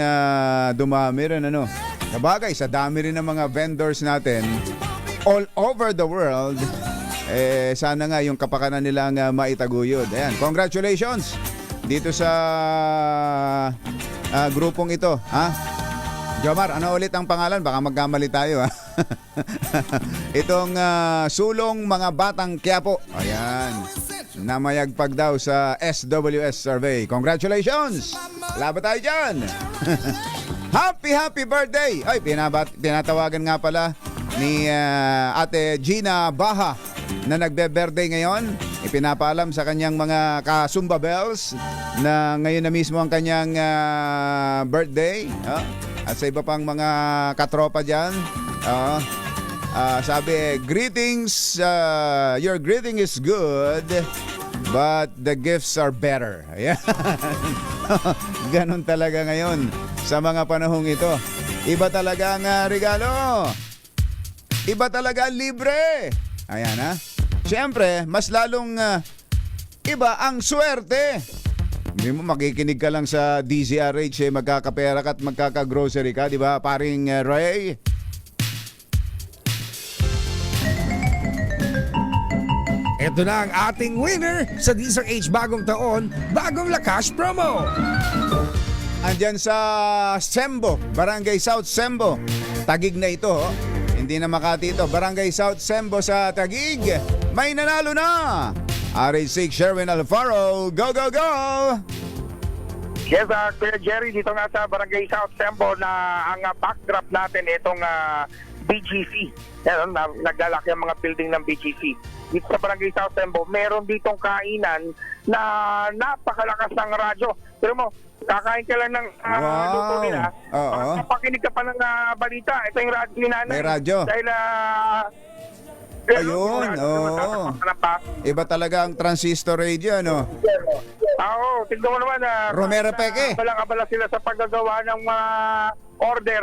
dumami rin, ano? Sabagay, sa dami rin ng mga vendors natin all over the world, sana nga yung kapakanan nilang maitaguyod. Ayan, congratulations dito sa grupong ito, ha? Jomar, ano ulit ang pangalan? Baka magkamali tayo, ha? Itong sulong mga Batang Quiapo. Ayan. Namayagpag daw sa SWS survey. Congratulations! Laban tayo dyan! Happy birthday! Ay, pinatawagan nga pala ni Ate Gina Baha na nagbe-birthday ngayon. Ipinapaalam sa kanyang mga kasumba bells na ngayon na mismo ang kanyang birthday. At sa iba pang mga katropa dyan. Sabi, greetings, your greeting is good, but the gifts are better. Ayan. Ganon talaga ngayon sa mga panahong ito. Iba talaga ang regalo. Iba talaga ang libre. Ayan, ha. Siyempre, mas lalong iba ang swerte. Hindi mo makikinig ka lang sa DZRH, magkakapera ka at magkakagrocery ka, di ba, paring Ray? Ito na ang ating winner sa DZRH Bagong Taon, Bagong Lakas Promo. Andyan sa Sembo, Barangay South Sembo. Tagig na ito, Hindi na Makati ito. Barangay South Sembo sa Tagig. May nanalo na! RH6 Sherwin Alfaro, go, go, go! Yes, Kuya Jerry, dito nga sa Barangay South Sembo na ang backdrop natin itong BGC. Yan, naglalaki ang mga building ng BGC. Dito sa Barangay South Sembo, meron ditong kainan na napakalakas ng radyo. Pero mo, kakain ka lang ng luto nila. Pakinig ka pa ng balita. Ito yung radyo ni Nanay. May radyo. Dahil ayun, oo. Iba talaga ang transistor radio, ano? Oo, tignan mo naman Romero Peke. Abala sila sa paggagawa ng mga order.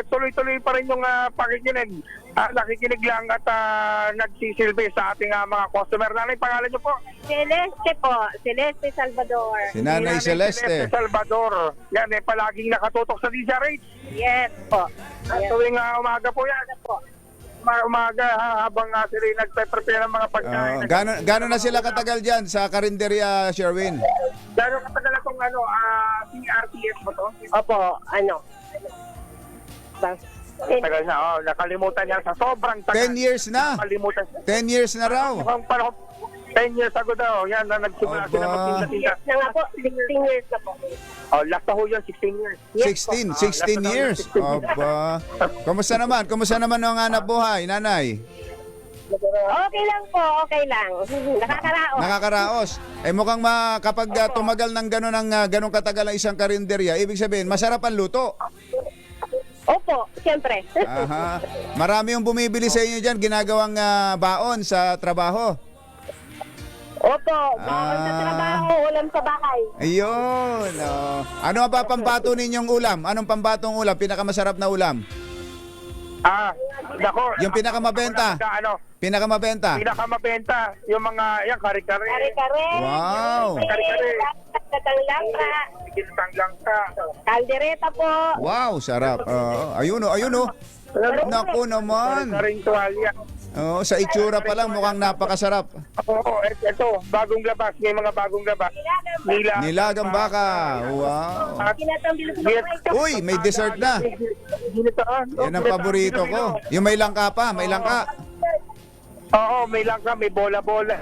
Tuloy-tuloy pa rin yung pakikinig. Nakikinig lang at nagsisilbi sa ating mga customer. Nanay, pangalan niyo po? Celeste po. Celeste Salvador. Si Nanay Celeste. Salvador. Yan, palaging nakatutok sa DZRH. Yes po. Tuwing umaga po yan. Umaga habang sila nagpe-prepare ng mga pagkain. Gano'n na sila katagal dyan sa karinderya, Sherwin? Gano'n katagal itong PRTS mo to? Opo, Tagal na, nakalimutan niya sa sobrang tagal. 10 years na. Nakalimutan. 10 years na raw. 10 years ago daw. Yan na nagsimula sila magtinda-tinda. Na nga po, 16 years na po. Last na ho yun, 16 years. 16 years. Aba. Kumusta naman ang hanap buhay, Nanay? Okay lang po, okay lang. Nakakaraos. Mukhang kapag tumagal ng gano'ng katagal ang isang karinderya, ibig sabihin, masarap ang luto. Opo, siyempre. Aha. Marami yung bumibili sa inyo dyan, ginagawang baon sa trabaho. Opo, baon sa trabaho, ulam sa bahay. Ayun. Ano ang pambato ninyong ulam? Anong pambatong ulam? Pinakamasarap na ulam? Nako. Yung pinakamabenta. Pinakamabenta. Pinakamabenta. Yung mga, kare-kare. Kare-kare. Wow. Kare-kare. Langka. Langka. Kaldereta po. Wow, sarap. Ayun o. Naku naman. Karing tuwalya. Sa itsura pa lang mukhang napakasarap. Oo, ito, bagong labas. May mga bagong labas. Nilagang baka. Wow. Uy, may dessert na. Yan ang paborito ko. Yung may langka pa, may langka. Oo, may langka, may bola-bola.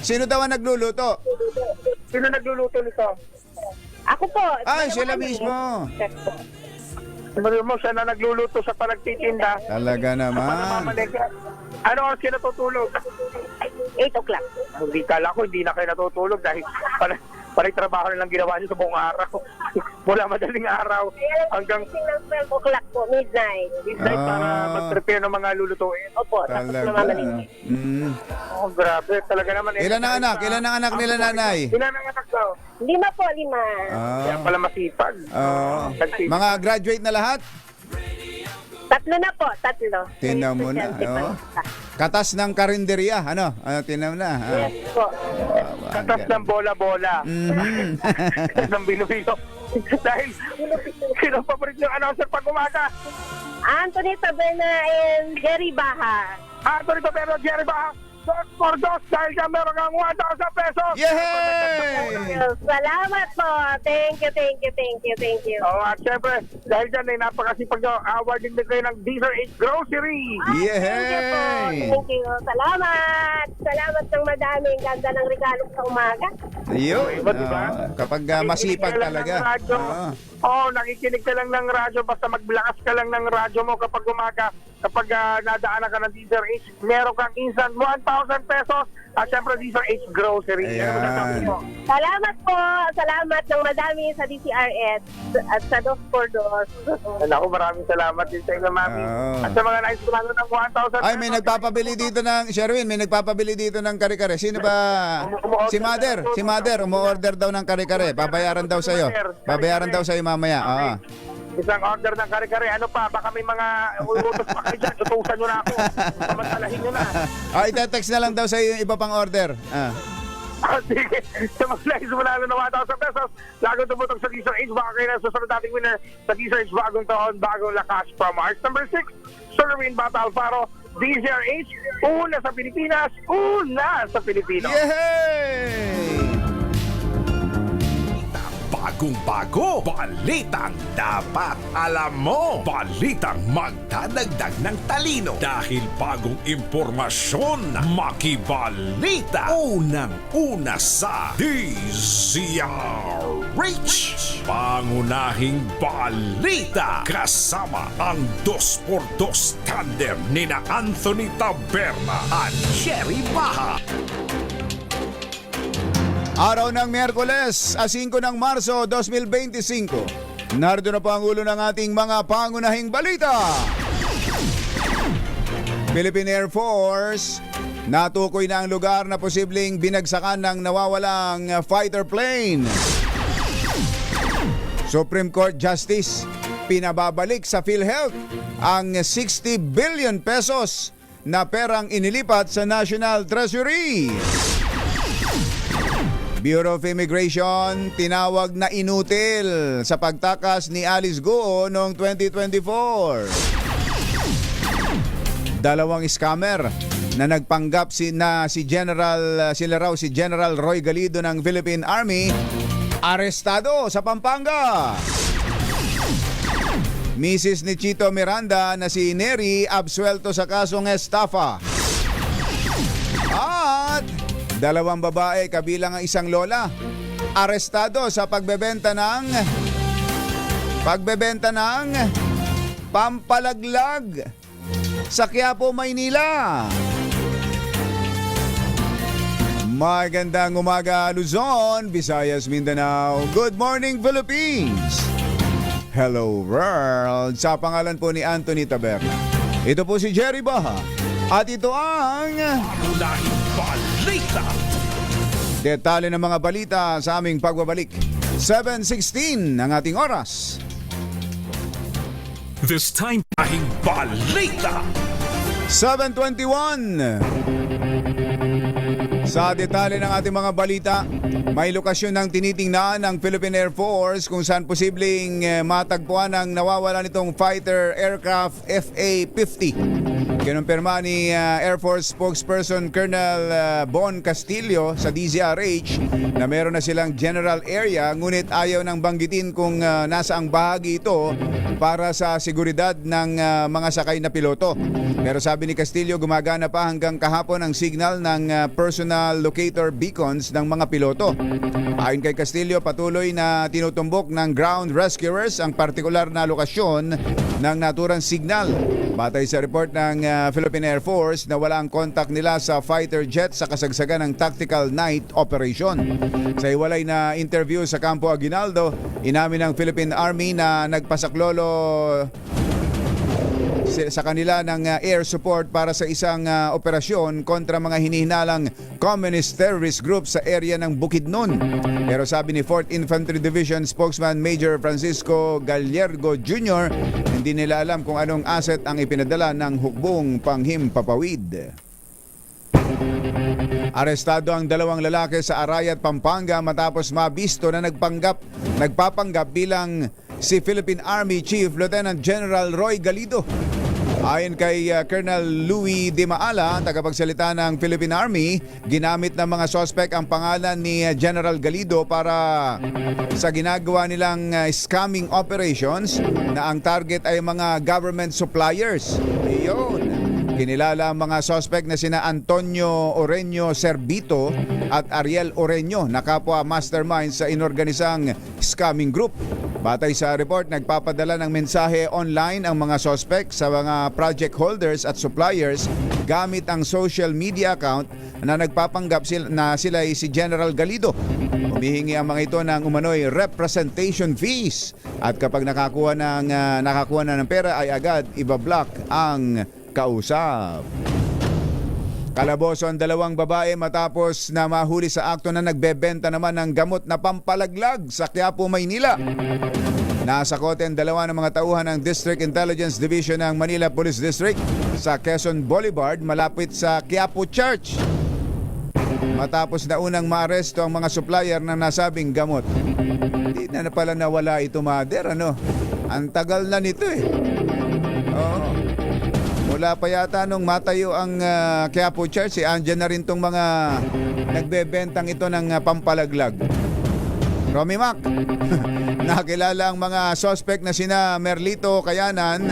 Sino daw ang nagluluto? Sino nagluluto nito? Ako po. Ay, sila mismo. Siya na nagluluto sa panagtitinda. Talaga naman. Ano oras kayo natutulog? 8 o'clock. Hindi kala ko, hindi na kayo natutulog dahil parang trabaho na lang ginawa niyo sa buong araw. Mula madaling araw hanggang 12 o'clock po, midnight. Midnight para mag-prepare ng mga lulutuin. Opo, tapos namamalingki. Grabe, talaga naman. Ilan ang anak? Ilan ang anak nila, Nanay? Ilan ang anak daw? 5 po, 5. Kaya pala masipag. Mga graduate na lahat? 3 na po, 3. Tinaw mo na. Katas ng karinderya. Ano tinaw na? Yes po. Katas ng bola-bola. Katas ng binuhilo. Dahil, sino paborito yung announcer pag umaga? Anthony Taberna and Jerry Baha. Anthony Taberna, Jerry Baha. Dos por dos dahil dyan meron kang 1,000 pesos. Yay! Salamat po. Thank you. At syempre, dahil dyan ay napakasipag nyo, awarding din kayo ng DZRH Grocery. Yay! Thank you. Salamat ng madami. Ang ganda ng regalo sa umaga. Ayun. Kapag masipag talaga. Nakikinig ka lang ng radyo. Basta maglakas ka lang ng radyo mo kapag umaga. Kapag nadaanan ka ng DZRH, meron kang instant 1,000 pesos. At syempre, DZRH Grocery. Salamat po. Salamat ng madami sa DCRS at sa Dos por Dos. Ako, maraming salamat din sa inyo, Mami. At sa mga nais kumano ng 1,000 pesos. Ay, may nagpapabili dito ng, Sherwin, may nagpapabili dito ng kare-kare. Sino ba? Si Mother, umu-order daw ng kare-kare. Babayaran daw sa'yo. Mamaya. Isang order ng kare-kare. Ano pa? Baka may mga utos pa kayo dyan. Tutusan nyo na ako. Pamantalahin nyo na. Itetext na lang daw sa iyo yung iba pang order. Sige. Sa mga nais manalo ng 1,000 pesos, lagong tumutok sa DZRH. Baka kayo na susunod nating winner sa DZRH bagong taon, bagong lakas from March number 6. Sherwin Bata Alfaro, DZRH. Una sa Pilipinas. Una sa Pilipino. Yay! bagong-bago, balitang dapat alam mo, balitang magdadagdag ng talino dahil bagong impormasyon, makibalita, unang-una sa DZRH. Pangunahing balita kasama ang 2x2 tandem nina Anthony Taberna at Jerry Baha. Araw ng Miyerkules, 5 ng Marso 2025. Narito na po ang ulo ng ating mga pangunahing balita. Philippine Air Force natukoy na ang lugar na posibleng binagsakan ng nawawalang fighter plane. Supreme Court Justice pinababalik sa PhilHealth ang 60 billion pesos na perang inilipat sa National Treasury. Bureau of Immigration tinawag na inutil sa pagtakas ni Alice Guo noong 2024. Dalawang scammer na nagpanggap si General Roy Galido ng Philippine Army arestado sa Pampanga. Mrs. ni Chito Miranda na si Neri absuelto sa kasong estafa. At dalawang babae kabilang ang isang lola arestado sa pagbebenta ng pampalaglag sa Quiapo, Maynila. Magandang umaga Luzon, Visayas, Mindanao. Good morning Philippines. Hello world. Sa pangalan po ni Anthony Taberna. Ito po si Jerry Baha. At ito ang Pangunahing balita. detalye ng mga balita sa aming pagbabalik. 7:16 ang ating oras. This time, Pangunahing balita. 7:21. Sa detalye ng ating mga balita, may lokasyon ng tinitingnan ng Philippine Air Force kung saan posibleng matagpuan ang nawawala nitong fighter aircraft FA-50. Kinumpirma ni Air Force spokesperson Colonel Bon Castillo sa DZRH na meron na silang general area, ngunit ayaw nang banggitin kung nasaang bahagi ito para sa seguridad ng mga sakay na piloto. Pero sabi ni Castillo, gumagana pa hanggang kahapon ang signal ng personal locator beacons ng mga piloto. Ayon kay Castillo, patuloy na tinutumbok ng ground rescuers ang partikular na lokasyon ng naturang signal. Batay sa report ng Philippine Air Force na wala ang contact nila sa fighter jet sa kasagsagan ng tactical night operation. Sa iwalay na interview sa Campo Aguinaldo, inamin ng Philippine Army na nagpasaklolo sa kanila ng air support para sa isang operasyon kontra mga hinihinalang communist terrorist group sa area ng Bukidnon. Pero sabi ni 4th Infantry Division spokesman Major Francisco Gallergo Jr., hindi nila alam kung anong asset ang ipinadala ng hukbong panghimpapawid. Arestado ang dalawang lalaki sa Arayat, Pampanga matapos mabisto na nagpapanggap bilang si Philippine Army Chief Lieutenant General Roy Galido. Ayon kay Colonel Louis De Maala, tagapagsalita ng Philippine Army, ginamit ng mga sospek ang pangalan ni General Galido para sa ginagawa nilang scamming operations na ang target ay mga government suppliers. Iyon. Kinilala ang mga sospek na sina Antonio Oreño Servito at Ariel Oreño na kapwa mastermind sa inorganisang scamming group. Batay sa report, nagpapadala ng mensahe online ang mga sospek sa mga project holders at suppliers gamit ang social media account na nagpapanggap na sila ay si General Galido. Humihingi ang mga ito ng umano'y representation fees at kapag nakakuha na ng pera ay agad ibablock ang kausap. Kalaboso ang dalawang babae matapos na mahuli sa akto na nagbebenta naman ng gamot na pampalaglag sa Quiapo, Maynila. Nasa kote ang dalawa ng mga tauhan ng District Intelligence Division ng Manila Police District sa Quezon Boulevard malapit sa Quiapo Church. Matapos na unang maaresto ang mga supplier ng nasabing gamot. Hindi na pala nawala ito, mother, ano? Ang tagal na nito eh. Oo. Mula pa yata nung matayo ang Quiapo Church, andyan na rin tong mga nagbebentang ito ng pampalaglag. Romy Mac. Nakilala ang mga suspect na sina Merlito Kayanan,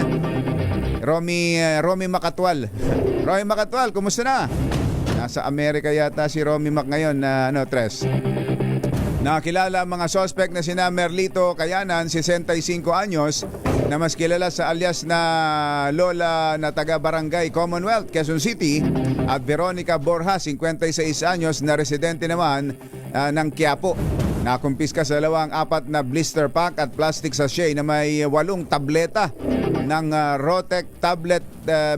Romy Macatwal. Romy Macatwal, kumusta na? Nasa Amerika yata si Romy Mac ngayon na Tres. Nakilala ang mga suspect na sina Merlito Kayanan, 65 anyos, na mas kilala sa alias na Lola na taga Barangay Commonwealth, Quezon City, at Veronica Borja, 56 anyos, na residente naman ng Quiapo. Nakumpiska sa 4 na blister pack at plastic sachet na may 8 tableta ng Rotec tablet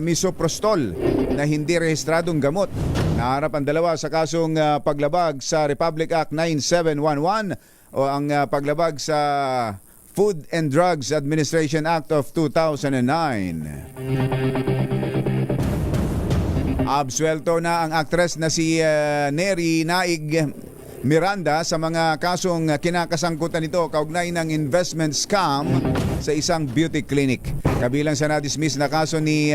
misoprostol na hindi rehistradong gamot. Naharap ang dalawa sa kasong paglabag sa Republic Act 9711 o ang paglabag sa Food and Drugs Administration Act of 2009. Absuelto na ang aktres na si Neri Naig Miranda sa mga kasong kinakasangkutan nito kaugnay ng investment scam sa isang beauty clinic. Kabilang sa na-dismiss na kaso ni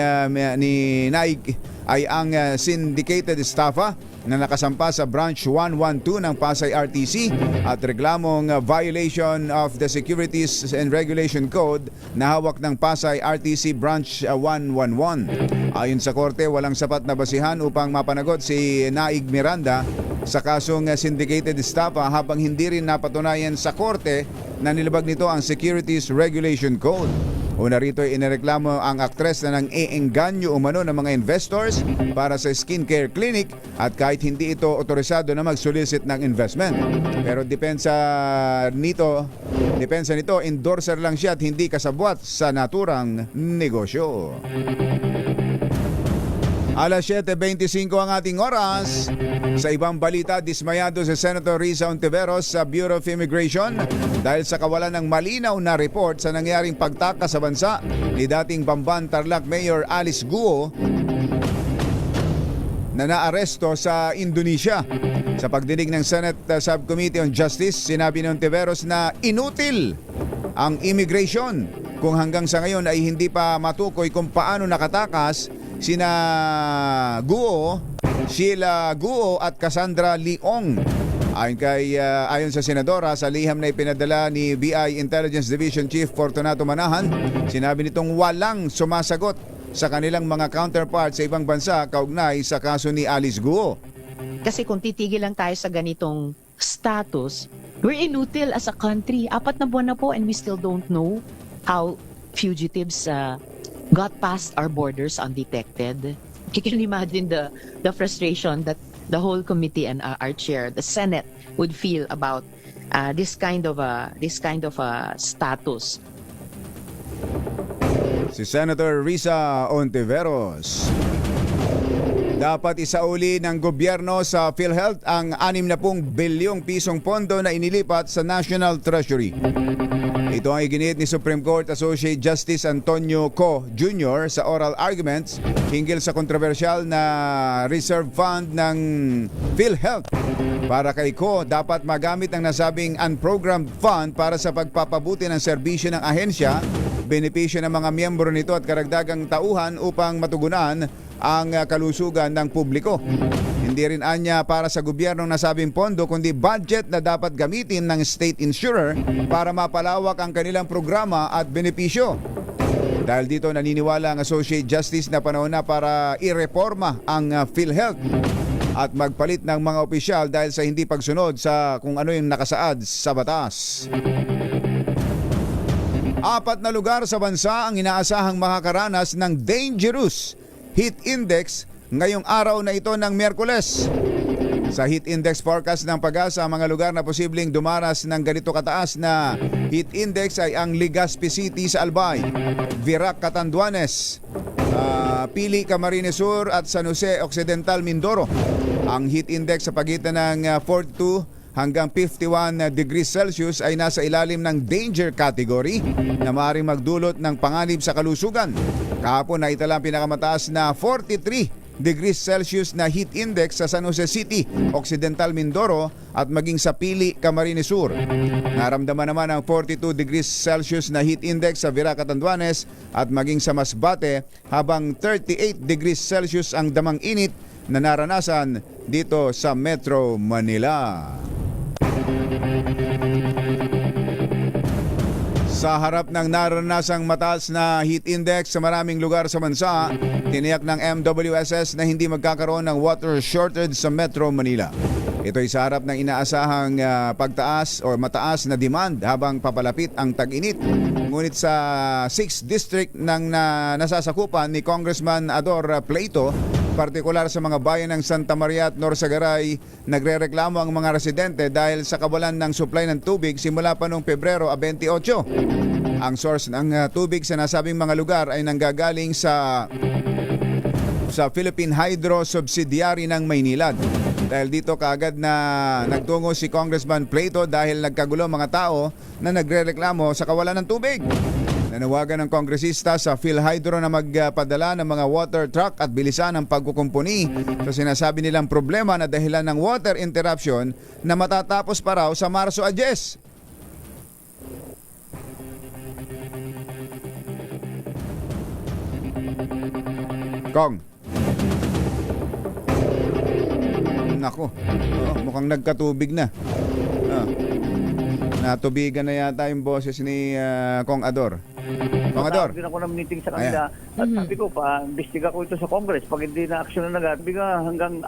Naig ay ang syndicated estafa na nakasampa sa Branch 112 ng Pasay RTC at reklamong violation of the Securities and Regulation Code na hawak ng Pasay RTC Branch 111. Ayon sa korte, walang sapat na basihan upang mapanagot si Naig Miranda sa kasong syndicated estafa habang hindi rin napatunayan sa korte na nilabag nito ang Securities Regulation Code. Una rito ay inireklamo ang aktres na nang-iengganyo umano ng mga investors para sa skincare clinic at kahit hindi ito otorisado na mag-solicit ng investment. Pero depensa nito, endorser lang siya at hindi kasabwat sa naturang negosyo. Alas 7:25 ang ating oras. Sa ibang balita, dismayado si Senator Risa Ontiveros sa Bureau of Immigration dahil sa kawalan ng malinaw na report sa nangyaring pagtaka sa bansa ni dating Bamban Tarlac Mayor Alice Guo na naaresto sa Indonesia. Sa pagdinig ng Senate Subcommittee on Justice, sinabi ni Ontiveros na inutil ang immigration kung hanggang sa ngayon ay hindi pa matukoy kung paano nakatakas sina Guo, Sheila Guo at Cassandra Leong. Ayon sa senadora, sa liham na ipinadala ni BI Intelligence Division Chief Fortunato Manahan, sinabi nitong walang sumasagot sa kanilang mga counterparts sa ibang bansa kaugnay sa kaso ni Alice Guo. Kasi kung titigil lang tayo sa ganitong status, we're inutil as a country. 4 na buwan na po and we still don't know how fugitives got past our borders undetected. You can imagine the frustration that the whole committee and our chair, the Senate, would feel about this kind of status. Si Senator Risa Ontiveros. Dapat isauli ng gobyerno sa PhilHealth ang 60 bilyong pisong pondo na inilipat sa National Treasury. Ito ang iginiit ni Supreme Court Associate Justice Antonio Co. Jr. sa oral arguments hinggil sa kontrobersyal na reserve fund ng PhilHealth. Para kay Co, dapat magamit ang nasabing unprogrammed fund para sa pagpapabuti ng serbisyo ng ahensya, benepisyo ng mga miyembro nito at karagdagang tauhan upang matugunan ang kalusugan ng publiko. Hindi rin anya para sa gobyerno nasabing pondo kundi budget na dapat gamitin ng state insurer para mapalawak ang kanilang programa at benepisyo. Dahil dito naniniwala ang Associate Justice na panahon na para ireforma ang PhilHealth at magpalit ng mga opisyal dahil sa hindi pagsunod sa kung ano yung nakasaad sa batas. 4 na lugar sa bansa ang inaasahang makakaranas ng dangerous heat index ngayong araw na ito ng Miyerkules. Sa heat index forecast ng PAGASA, ang mga lugar na posibleng dumaras ng ganito kataas na heat index ay ang Legazpi City sa Albay, Virac, Catanduanes, Pili, Camarines Sur at San Jose Occidental, Mindoro. Ang heat index sa pagitan ng 42 hanggang 51 degrees Celsius ay nasa ilalim ng danger category na maaaring magdulot ng panganib sa kalusugan. Kahapon na itala ang pinakamataas na 43 degrees Celsius na heat index sa San Jose City, Occidental Mindoro at maging sa Pili, Camarines Sur. Naramdaman naman ang 42 degrees Celsius na heat index sa Virac, Catanduanes at maging sa Masbate, habang 38 degrees Celsius ang damang init na naranasan dito sa Metro Manila. Sa harap ng naranasang mataas na heat index sa maraming lugar sa bansa, tiniyak ng MWSS na hindi magkakaroon ng water shortage sa Metro Manila. Ito ay sa harap ng inaasahang pagtaas o mataas na demand habang papalapit ang tag-init. Ngunit sa 6th District ng nasasakupan ni Congressman Ador Pleito, partikular sa mga bayan ng Santa Maria at Norsagaray, nagrereklamo ang mga residente dahil sa kawalan ng supply ng tubig simula pa noong Pebrero 28. Ang source ng tubig sa nasabing mga lugar ay nanggagaling sa Philippine Hydro Subsidiary ng Maynilad. Dahil dito kaagad na nagtungo si Congressman Pleito dahil nagkagulo mga tao na nagrereklamo sa kawalan ng tubig. Nanawagan ng kongresista sa PhilHydro na magpadala ng mga water truck at bilisan ang pagkukumpuni sa sinasabi nilang problema na dahilan ng water interruption na matatapos pa raw sa Marso 10. Kong. Nako, mukhang nagkatubig na. Natubigan na yata yung boses ni Kong Ador. Kong Ador. Din ako ng meeting sa kanila at sabi ko, pa-investiga ko ito sa Congress. Pag hindi na-action na agad, biga hanggang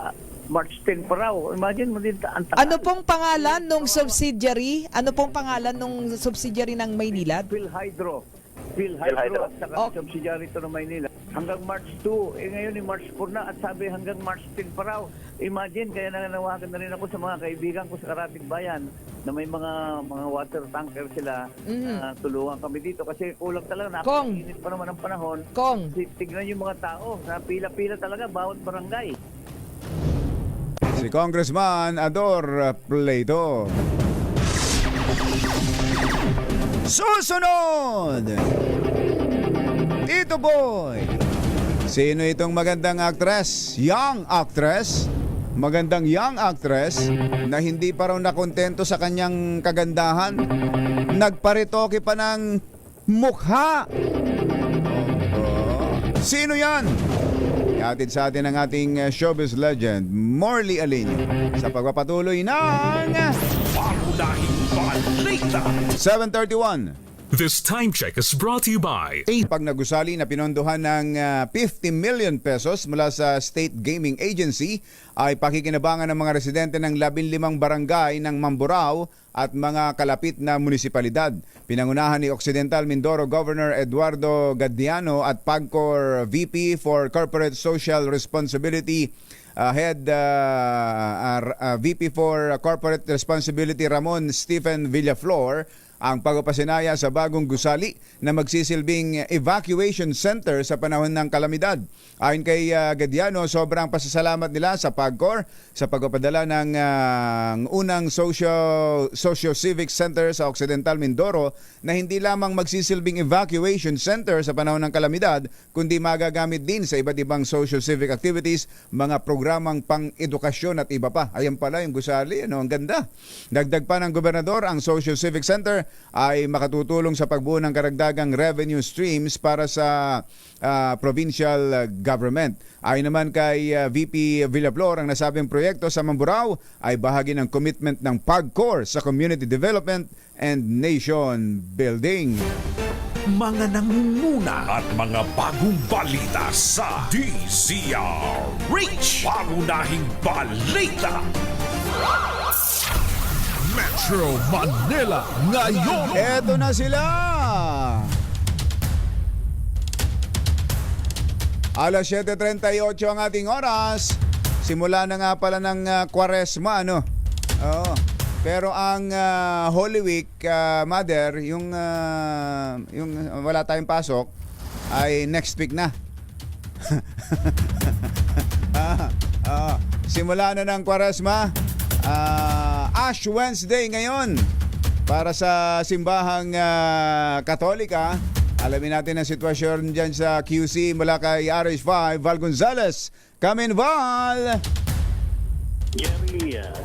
March 10 pa raw. Imagine mo din. Ano pong pangalan ng subsidiary? Ano pong pangalan ng subsidiary ng Maynilad? PhilHydro. PhilHydro at saka subsidiary ito ng Maynila. Hanggang March 2. Ngayon ni March 4 na at sabi hanggang March 10 pa raw. Imagine, kaya nananawagan na rin ako sa mga kaibigan ko sa Karatig Bayan na may mga water tanker sila. Tulungan kami dito kasi kulang talaga. Napakainit pa naman ang panahon. Tignan yung mga tao. Na pila-pila talaga bawat barangay. Si Congressman Ador Pleito. Susunod! Tito Boy! Sino itong magandang actress? Young actress? Magandang young actress na hindi pa raw nakontento sa kanyang kagandahan. Nagparitoke pa ng mukha. Sino yan? Ihatid sa atin ang ating showbiz legend, Morley Alinio, sa pagpapatuloy ng Pangunahing Balita. 7:31. This time check is brought to you by Pag nagusali na pinondohan ng 50 million pesos mula sa State Gaming Agency ay pakikinabangan ng mga residente ng 15 barangay ng Mamburao at mga kalapit na munisipalidad. Pinangunahan ni Occidental Mindoro Governor Eduardo Gadiano at PAGCOR VP for Corporate Social Responsibility VP for Corporate Responsibility Ramon Stephen Villaflor ang pagpapasinaya sa bagong gusali na magsisilbing evacuation center sa panahon ng kalamidad. Ayon kay Gadiano, sobrang pasasalamat nila sa PAGCOR sa pagpapadala ng unang socio-civic center sa Occidental Mindoro na hindi lamang magsisilbing evacuation center sa panahon ng kalamidad, kundi magagamit din sa iba't ibang socio-civic activities, mga programang pang-edukasyon at iba pa. Ayan pala yung gusali, ang ganda. Dagdag pa ng gobernador, ang socio-civic center ay makatutulong sa pagbuo ng karagdagang revenue streams para sa provincial government. Ayon naman kay VP Villaflor, ang nasabing proyekto sa Mamburao ay bahagi ng commitment ng PAGCOR sa community development and nation building. Mga nangunguna at mga bagong balita sa DZRH. Pangunahing Balita. Metro Manila ngayon. Eto na sila. Alas 7:38 ang ating oras. Simula na nga pala ng Kwaresma, ano? Oo. Pero ang Holy Week, Mother, yung wala tayong pasok, ay next week na. Simula na ng Kwaresma. Ash Wednesday ngayon para sa simbahang Katolika. Alamin natin ang sitwasyon dyan sa QC mula kay RH5, Val Gonzales. Come in, Val!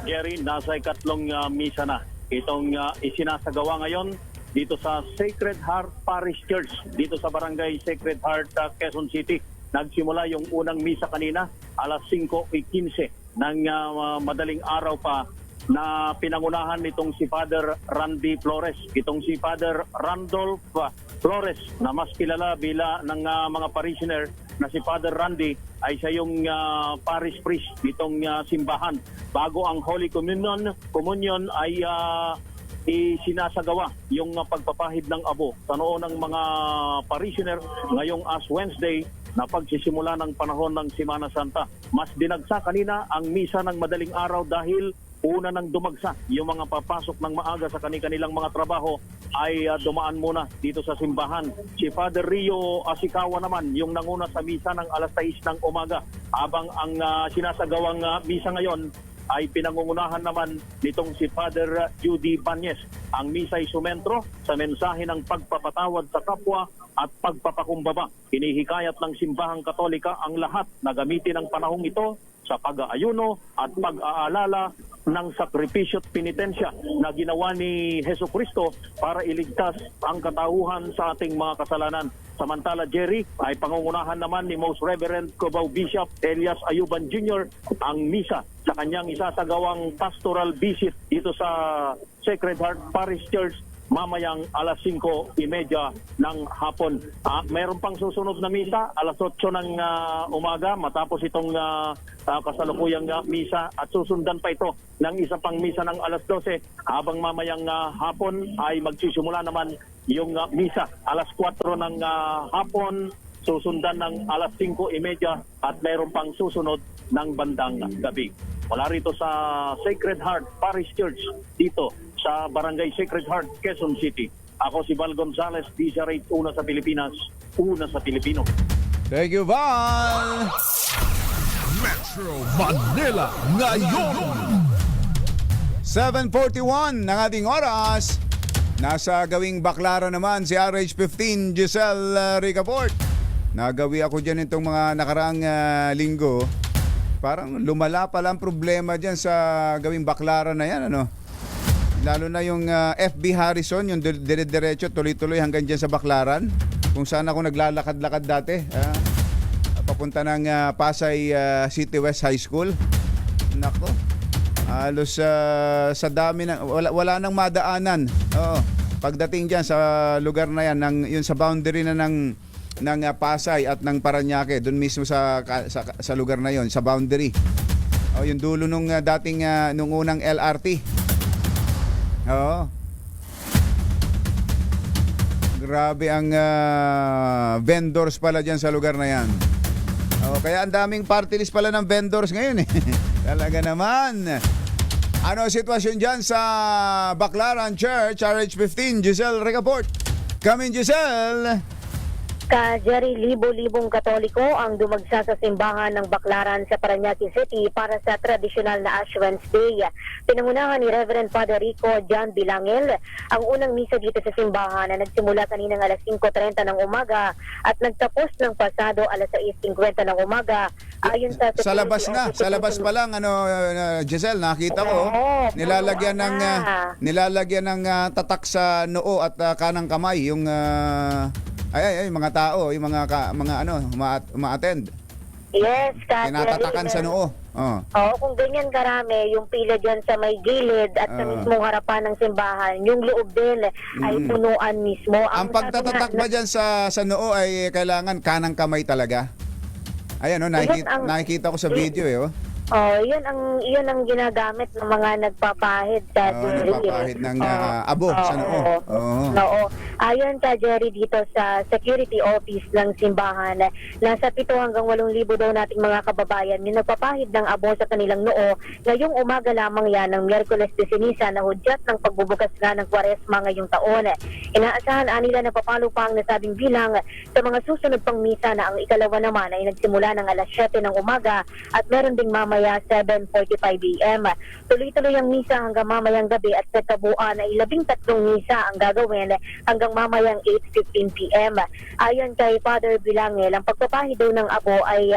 Jerry, nasa ikatlong misa na. Itong isinasagawa ngayon dito sa Sacred Heart Parish Church, dito sa Barangay Sacred Heart, Quezon City. Nagsimula yung unang misa kanina, alas 5:15 ng madaling araw pa. na pinangunahan nitong si Father Randy Flores. Itong si Father Randolph Flores na mas kilala ng mga parishioner na si Father Randy ay siya yung parish priest nitong simbahan. Bago ang Holy Communion ay isinasagawa yung pagpapahid ng abo sa noon ng mga parishioner ngayong Ash Wednesday na pagsisimula ng panahon ng Semana Santa. Mas dinagsa kanina ang misa ng madaling araw dahil una nang dumagsa yung mga papasok ng maaga sa kanilang mga trabaho ay dumaan muna dito sa simbahan. Si Father Rio Asikawa naman yung nanguna sa misa ng alas 6 ng umaga habang ang sinasagawang misa ngayon ay pinangungunahan naman nitong si Father Judy Banyes. Ang misa ay sumentro sa mensahe ng pagpapatawad sa kapwa at pagpapakumbaba. Hinihikayat ng simbahang Katolika ang lahat na gamitin ang panahong ito sa pag-aayuno at pag-aalala ng sakripisyo at penitensya na ginawa ni Hesus Kristo para iligtas ang katauhan sa ating mga kasalanan. Samantala, Jerry, ay pangungunahan naman ni Most Reverend Cubao Bishop Elias Ayuban Jr. ang misa sa kanyang isasagawang pastoral visit dito sa Sacred Heart Parish Church mamayang alas 5:30 ng hapon. Mayroon pang susunod na misa alas 8 ng umaga matapos itong kasalukuyang misa at susundan pa ito ng isa pang misa ng alas 12 habang mamayang hapon ay magsisimula naman yung misa alas 4 ng hapon susundan ng alas 5:30 at mayroon pang susunod ng bandang gabi. Mula rito sa Sacred Heart Parish Church dito sa Barangay Sacred Heart, Quezon City. Ako si Val Gonzales, DZRH, una sa Pilipinas, una sa Pilipino. Thank you, Val! Metro Manila ngayon! 7:41 ng ating oras. Nasa gawing baklaran naman si RH15 Giselle Ricaport. Nagawi ako dyan itong mga nakaraang linggo. Parang lumala pala ang problema dyan sa gawing baklaran na yan, ano? Lalo na yung FB Harrison, yung dire-diretso, tuloy-tuloy hanggang dyan sa baklaran. Kung saan ako naglalakad-lakad dati. Papunta ng Pasay City West High School. Nako. Halos sa dami na wala nang madaanan. Oo. Pagdating diyan sa lugar na yan yun sa boundary na ng Pasay at ng Parañaque, doon mismo sa lugar na yon, sa boundary. Yung dulo nung dating nung unang LRT. Oo. Grabe ang vendors pala diyan sa lugar na yan. Kaya ang daming party list pala ng vendors ngayon eh. Talaga naman. Ano ang sitwasyon dyan sa Baclaran Church, RH15, Giselle Ricaport? Come in, Giselle! Jerry, libo-libong Katoliko ang dumagsa sa simbahan ng Baclaran sa Parañaque City para sa tradisyonal na Ash Wednesday. Pinangunahan ni Reverend Father Rico John Bilangel ang unang misa dito sa simbahan na nagsimula kaninang alas 5:30 ng umaga at nagtapos ng pasado alas 6:50 ng umaga. Ayon sa sa labas pa lang Giselle, nakita ko nilalagyan ng tatak sa noo at kanang kamay yung ay mga tao, yung mga uma-attend. Yes, tinatatakan sa noo. Oo, kung ganyan karami, yung pila dyan sa may gilid at sa mismong harapan ng simbahan, yung loob din ay punuan mismo. Ang pagtatatak ba dyan sa noo ay kailangan kanang kamay talaga? Ayan, nakikita ko sa video eh. Iyon ang ginagamit ng mga nagpapahid sa nagpapahid ng abo sa noo. Oo. Ayon sa Jerry dito sa security office ng simbahan, nasa 7 hanggang 8,000 daw nating mga kababayan yung nagpapahid ng abo sa kanilang noo. Ngayong umaga lamang yan ng Miyerkules de Ceniza na hudyat ng pagbubukas nga ng Kwaresma ngayong taon. Inaasahan nila na papalo pa ang nasabing bilang sa mga susunod pang misa na ang ikalawa naman ay nagsimula ng alas 7 ng umaga at meron ding mamaya 7:45 AM. Tuloy-tuloy ang misa hanggang mamayang gabi at sa kabuuan ay 13 misa ang gagawin hanggang mamayang 8:15 PM. Ayon kay Father Bilangel, ang pagpapahid daw ng abo ay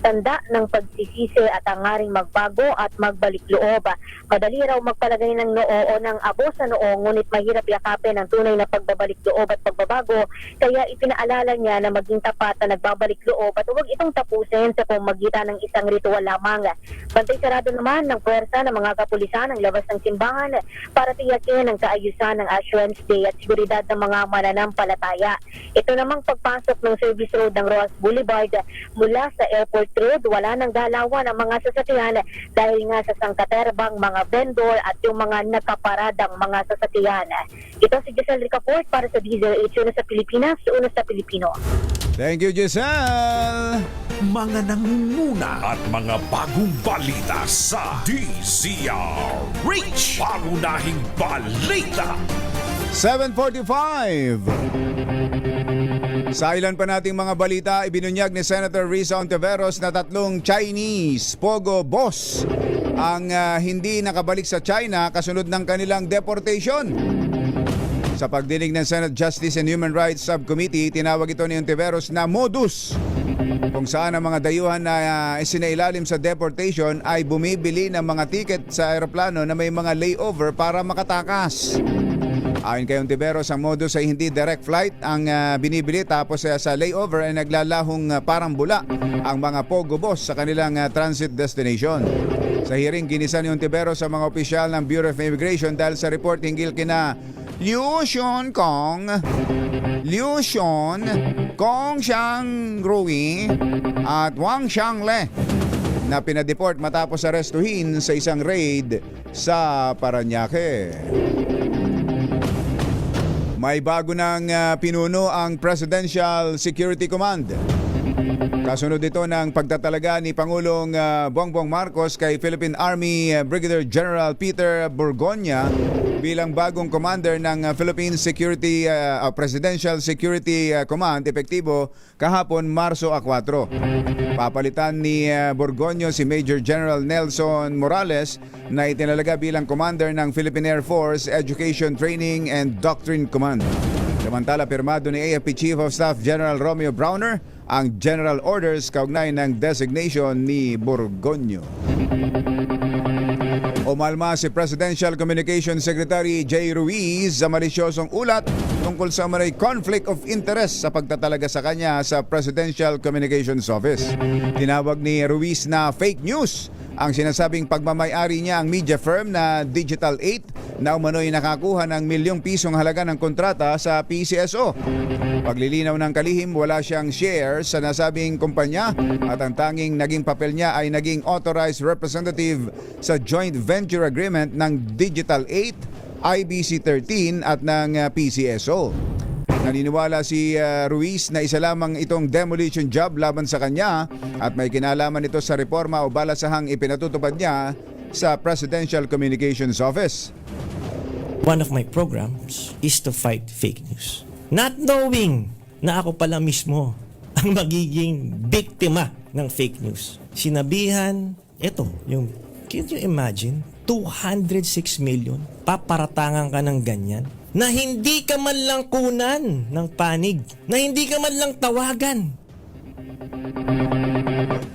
tanda ng pagsisisi at hangaring magbago at magbalik loob. Madali raw magpalagay ng noo o ng abo sa noo, ngunit mahirap yakapin ang tunay na pagbabalik loob at pagbabago. Kaya ipinaalala niya na maging tapat na nagbabalik loob at huwag itong tapusin sa pamamagitan ng isang ritual lamang. Bantay sarado naman ng puwersa ng mga kapulisan ang labas ng simbahan para tiyakin ang kaayusan ng Ash Wednesday at seguridad ng mga mananampalataya. Ito namang pagpasok ng service road ng Roas Boulevard mula sa Airport Road, wala nang galawan ang mga sasakyan dahil nga sa sangkaterbang mga vendor at yung mga nakaparadang mga sasakyan. Ito si Giselle Ricaport para sa DZRH, una sa Pilipinas, una sa Pilipino. Thank you, Giselle. Mga nangunguna at mga bagong balita sa DZRH. Pangunahing balita. 7:45. Sa ilan pa nating mga balita, ibinunyag ni Senator Risa Ontiveros na 3 Chinese Pogo boss ang hindi nakabalik sa China kasunod ng kanilang deportation. Sa pagdinig ng Senate Justice and Human Rights Subcommittee, tinawag ito ni Ontiveros na modus, kung saan ang mga dayuhan na isinailalim sa deportation ay bumibili ng mga ticket sa aeroplano na may mga layover para makatakas. Ayon kay Ontiveros, ang modus ay hindi direct flight ang binibili, tapos sa layover ay naglalahong parang bula ang mga Pogo boss sa kanilang transit destination. Sa hearing, ginisa ni Ontiveros sa mga opisyal ng Bureau of Immigration dahil sa report hinggil kina Liu Xiong Kong Xiang Rui at Wang Xiangle na pinadeport matapos arestuhin sa isang raid sa Parañaque. May bago ng pinuno ang Presidential Security Command. Kasunod ito ng pagtatalaga ni Pangulong Bongbong Marcos kay Philippine Army Brigadier General Peter Burgonya bilang bagong commander ng Philippine Presidential Security Command, epektibo kahapon Marso 4. Papalitan ni Burgonya si Major General Nelson Morales na itinalaga bilang commander ng Philippine Air Force Education Training and Doctrine Command. Samantala, pirmado ni AFP Chief of Staff General Romeo Browner ang general orders kaugnay ng designation ni Burgonya. Umalma si Presidential Communications Secretary Jay Ruiz sa malisyosong ulat tungkol sa umano'y conflict of interest sa pagtatalaga sa kanya sa Presidential Communications Office. Tinawag ni Ruiz na fake news ang sinasabing pagmamay-ari niya ang media firm na Digital 8 na umano'y nakakuha ng milyong pisong halaga ng kontrata sa PCSO. Paglilinaw ng kalihim, wala siyang shares sa nasabing kumpanya at ang tanging naging papel niya ay naging authorized representative sa joint venture agreement ng Digital 8, IBC 13 at ng PCSO. Naniniwala si Ruiz na isa lamang itong demolition job laban sa kanya at may kinalaman ito sa reforma o balasahang ipinatutupad niya sa Presidential Communications Office. One of my programs is to fight fake news. Not knowing na ako pala mismo ang magiging biktima ng fake news. Sinabihan, can you imagine? 206 million, paparatangan ka ng ganyan, na hindi ka man lang kunan ng panig, na hindi ka man lang tawagan.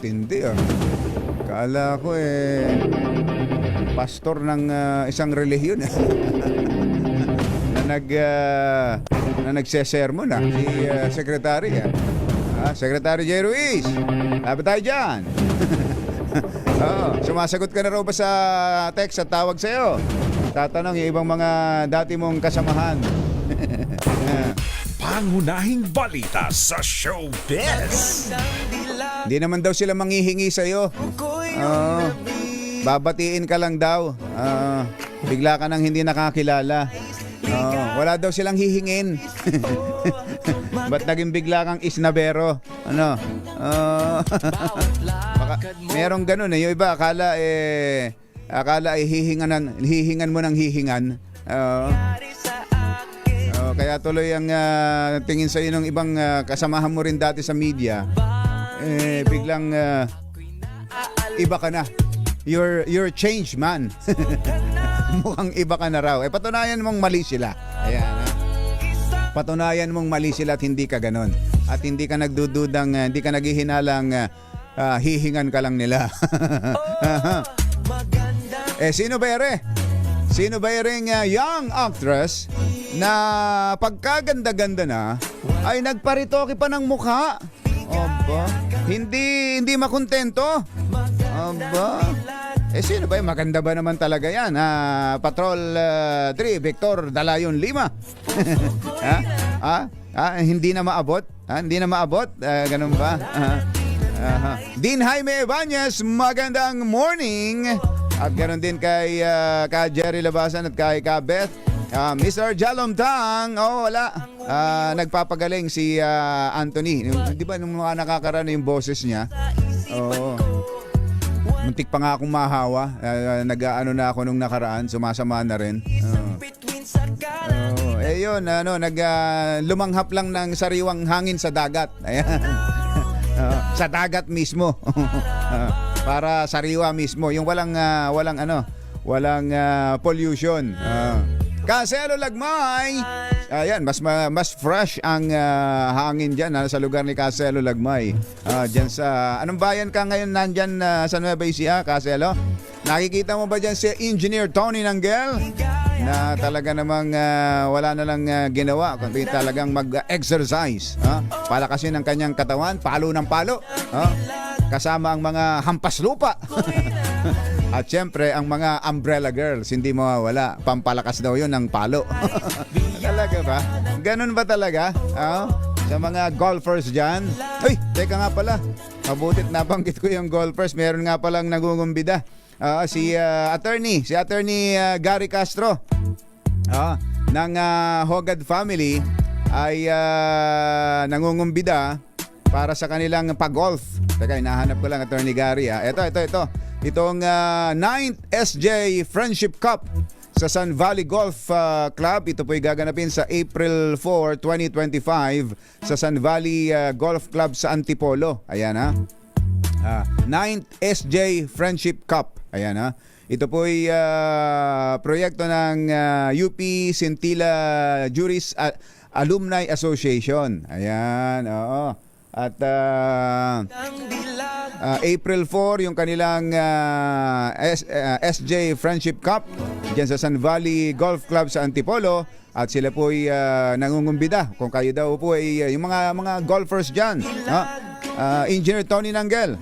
Tindi Kala ko pastor ng isang relihiyon na nagsesermon si Secretary Secretary J. Ruiz, lapit tayo dyan. Sumasagot ka na raw ba sa text at tawag sa'yo? Tatanong yung ibang mga dati mong kasamahan. Pangunahing balita sa showbiz. Hindi naman daw sila manghihingi sa'yo. Babatiin ka lang daw. Bigla ka nang hindi nakakilala. Wala daw silang hihingin. Ba't naging bigla kang isnabero? Merong ganun yung iba akala hihingan mo ng hihingan. Kaya tuloy ang tingin sa iyo ng ibang kasamahan mo rin dati sa media, biglang iba ka na. You're changed man. Mukhang iba ka na raw. Patunayan mong mali sila. Ayan. Patunayan mong mali sila at hindi ka ganon. At hindi ka nagdududang, hindi ka naghihinalang hihingan ka lang nila. Sino ba ere? Sino ba ereng young actress na pagkaganda-ganda na ay nagparitoke pa ng mukha? Oba, hindi makontento. Aba. Sino ba? Maganda ba naman talaga yan? Patrol 3, Victor Dalayon 5. Hindi na maabot? Hindi na maabot? Ganun ba? Dean Jaime Ebañez, magandang morning. At ganoon din kay ka Jerry Labasan at kay ka Beth. Mr. Jalom Tang, wala. Nagpapagaling si Anthony. Di ba nung mga nakakaraan yung boses niya? Oo. Muntik pa nga akong mahawa. Nag-ano na ako nung nakaraan, sumasama na rin. Yun, lumanghap lang ng sariwang hangin sa dagat. Ayan. Sa dagat mismo. Para sariwa mismo, yung walang pollution. Kaselo Lagmay. Ayan, mas fresh ang hangin diyan sa lugar ni Kaselo Lagmay. Diyan sa anong bayan ka ngayon nandiyan sa Nueva Ecija, Kaselo? Nakikita mo ba diyan si Engineer Tony Nanggel? Na talaga namang wala na lang ginawa kundi talagang mag-exercise. Palakasin ang kanyang katawan, palo ng palo. Kasama ang mga hampas lupa. At syempre, ang mga umbrella girls, hindi mawawala. Pampalakas daw yun ng palo. Talaga ba? Ganun ba talaga? Sa mga golfers dyan? Ay, teka nga pala. Mabutit nabanggit ko yung golfers. Meron nga palang nagungumbida. Si attorney Gary Castro ng Hogad family ay nangungumbida para sa kanilang pag-golf. Teka, hinahanap ko lang attorney Gary. Ito. Itong 9th SJ Friendship Cup sa Sun Valley Golf Club. Ito po'y gaganapin sa April 4, 2025 sa Sun Valley Golf Club sa Antipolo. Ayan 9th SJ Friendship Cup. Ayan Ito po'y proyekto ng UP Sintila Juris Alumni Association. Ayan, oo. At April 4 yung kanilang SJ Friendship Cup diyan sa Sun Valley Golf Club sa Antipolo at sila po ay nangungumbida kung kayo daw po ay yung mga golfers diyan. Engineer Tony Nanggel.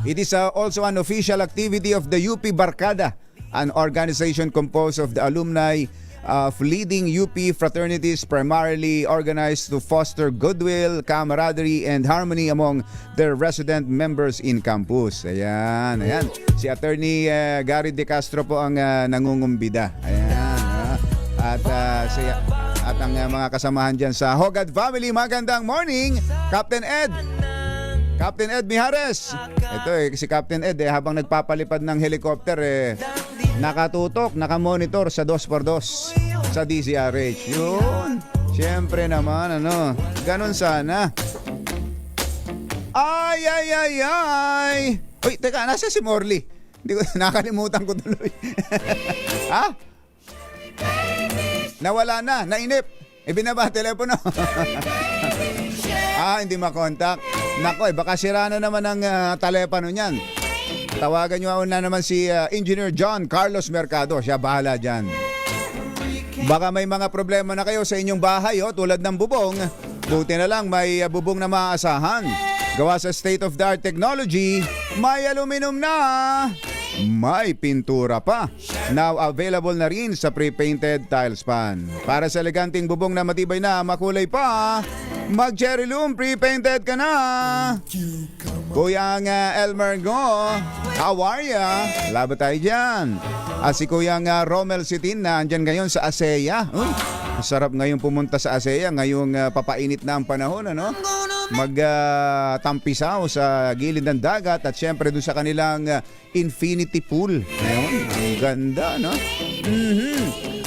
It is also an official activity of the UP Barkada, an organization composed of the alumni of leading UP fraternities, primarily organized to foster goodwill, camaraderie, and harmony among their resident members in campus. Ayan. Si Attorney Gary De Castro po ang nangungumbida. Ayan. At ang mga kasamahan dyan sa Hogad family, magandang morning, Captain Ed Mijares. Ito si Captain Ed habang nagpapalipad ng helicopter nakatutok, nakamonitor sa 2x2 sa DZRH. Yun. Siyempre naman, ganon sana. Ay. Uy, teka, nasa si Morley? Hindi ko, nakalimutan ko tuloy. Nawala na, nainip. Ibinaba telepono. Hindi makontak. Nako, baka sira na naman ang telepono niyan. Tawagan nyo na naman si Engineer John Carlos Mercado. Siya bahala dyan. Baka may mga problema na kayo sa inyong bahay tulad ng bubong. Buti na lang may bubong na maaasahan. Gawa sa state-of-the-art technology, may aluminum na. May pintura pa. Now available na rin sa pre-painted tile span. Para sa eleganteng bubong na matibay na, makulay pa, mag-cherry loom, pre-painted ka na. Kuyang Elmer Go, how are ya? Labo tayo dyan. At si Kuyang Romel Sitin na andyan ngayon sa ASEA. Sarap ngayon pumunta sa ASEA ngayong papainit na ang panahon, magtampisaw sa gilid ng dagat at syempre doon sa kanilang infinity pool. Ngayon, ang ganda,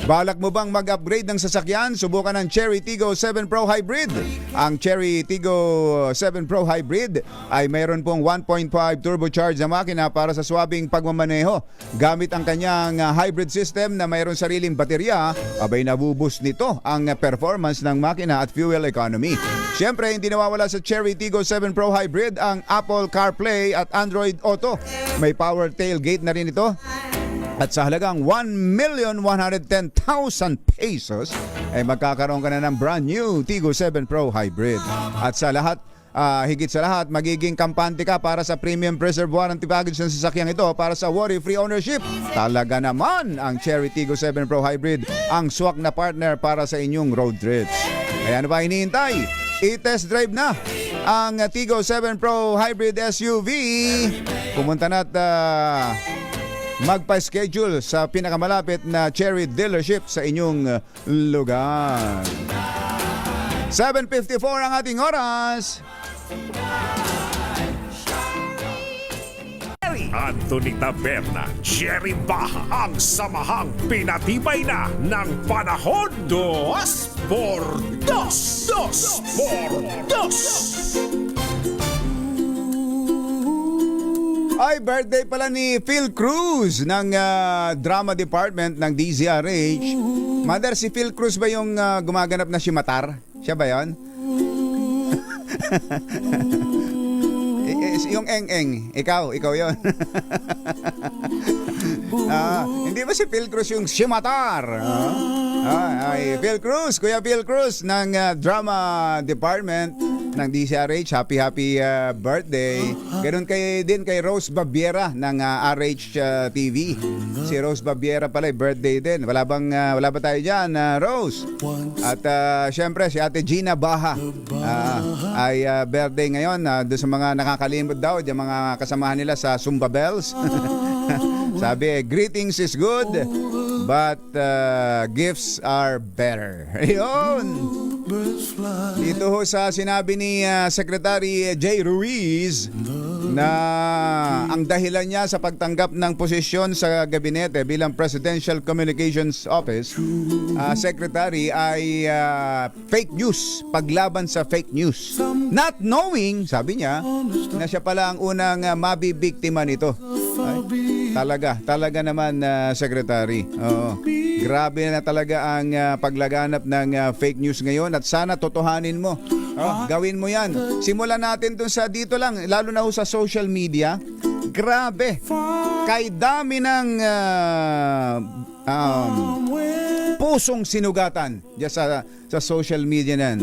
Balak mo bang mag-upgrade ng sasakyan? Subukan ang Cherry Tiggo 7 Pro Hybrid. Ang Cherry Tiggo 7 Pro Hybrid ay mayroon pong 1.5 turbocharged na makina para sa swabing pagmamaneho. Gamit ang kanyang hybrid system na mayroon sariling baterya, abay nabuboost nito ang performance ng makina at fuel economy. Siyempre, hindi nawawala sa Cherry Tiggo 7 Pro Hybrid ang Apple CarPlay at Android Auto. May power tailgate na rin ito. At sa halagang 1,110,000 pesos ay magkakaroon ka na ng brand new Tiggo 7 Pro Hybrid. At sa lahat Higit sa lahat, magiging kampante ka para sa premium preserve warranty package ng sasakyang ito para sa worry-free ownership. Talaga naman ang Cherry Tiggo 7 Pro Hybrid, ang swak na partner para sa inyong road trips. Kaya ano ba hinihintay? I-test drive na ang Tiggo 7 Pro Hybrid SUV. Pumunta na at magpa-schedule sa pinakamalapit na Cherry dealership sa inyong lugar. 7:54 ang ating oras. Anthony Taberna, Jerry Baha, ang samahang pinatibay na ng panahon. 2x2. 2x2. Ay, birthday pala ni Phil Cruz ng drama department ng DZRH. Mother, si Phil Cruz ba yung gumaganap na si Matar? Siya ba yun? Yung eng-eng, ikaw yun. Hindi ba si Phil Cruz yung Shimatar? Ay, Phil Cruz, Kuya Phil Cruz ng drama department ng DCRH. Happy birthday. Ganun din kay Rose Babiera ng RH TV. Si Rose Babiera pala, birthday din. Wala ba tayo dyan, Rose? At syempre si Ate Gina Baha ay birthday ngayon. Doon sa mga nakakalimot daw, yung mga kasamahan nila sa Zumba Bells. Sabi, greetings is good, but gifts are better. Ayun. Dito ho sa sinabi ni Secretary Jay Ruiz na ang dahilan niya sa pagtanggap ng posisyon sa gabinete bilang Presidential Communications Office Secretary ay fake news, paglaban sa fake news. Not knowing, sabi niya, na siya pala ang unang mabibiktima nito. Talaga naman, Secretary. Grabe na talaga ang paglaganap ng fake news ngayon at sana totohanin mo. Gawin mo yan. Simulan natin dun sa dito lang, lalo na ho sa social media. Grabe. Kay dami ng pusong sinugatan dyan sa social media nan.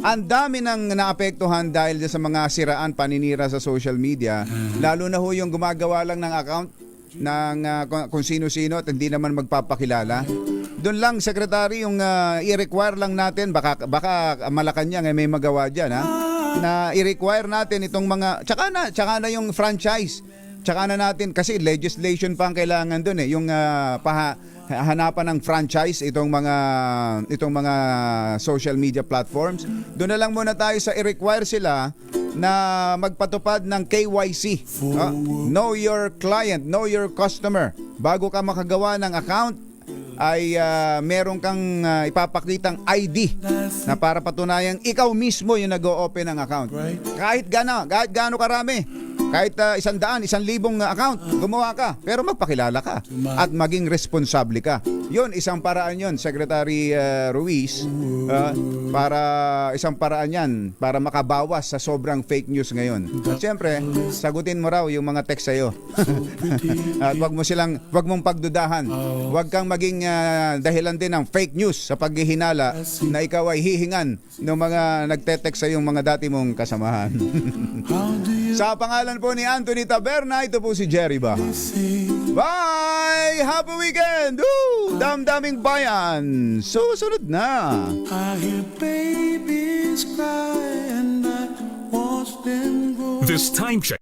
Ang dami nang naapektuhan dahil sa mga siraan, paninira sa social media. Lalo na ho yung gumagawa lang ng account ng kung sino-sino at hindi naman magpapakilala. Doon lang, Secretary, yung i-require lang natin, baka Malacanang may magawa dyan, na i-require natin itong mga, tsaka na yung franchise. Tsaka na natin, kasi legislation pa ang kailangan doon yung hanapan ng franchise itong mga social media platforms. Doon na lang muna tayo sa i-require sila na magpatupad ng KYC. Know your client, know your customer. Bago ka makagawa ng account, ay meron kang ipapakitang ID na para patunayan ikaw mismo yung nag-o-open ng account. Kahit gaano karami. Kahit 100, 1,000 account, gumawa ka. Pero magpakilala ka at maging responsable ka. Yun, isang paraan yun, Secretary Ruiz. Isang paraan yan para makabawas sa sobrang fake news ngayon. At siyempre, sagutin mo raw yung mga text sa'yo. At wag mong pagdudahan. Wag kang maging dahilan din ng fake news sa paghihinala na ikaw ay hihingan ng mga nagte-text sa yung mga dati mong kasamahan. Sa pangalan po ni Anthony Taberna, ito po si Jerry Baha. Bye! Happy weekend! Damdaming bayan! Susunod na! I hear babies cry and I watch them grow. This time check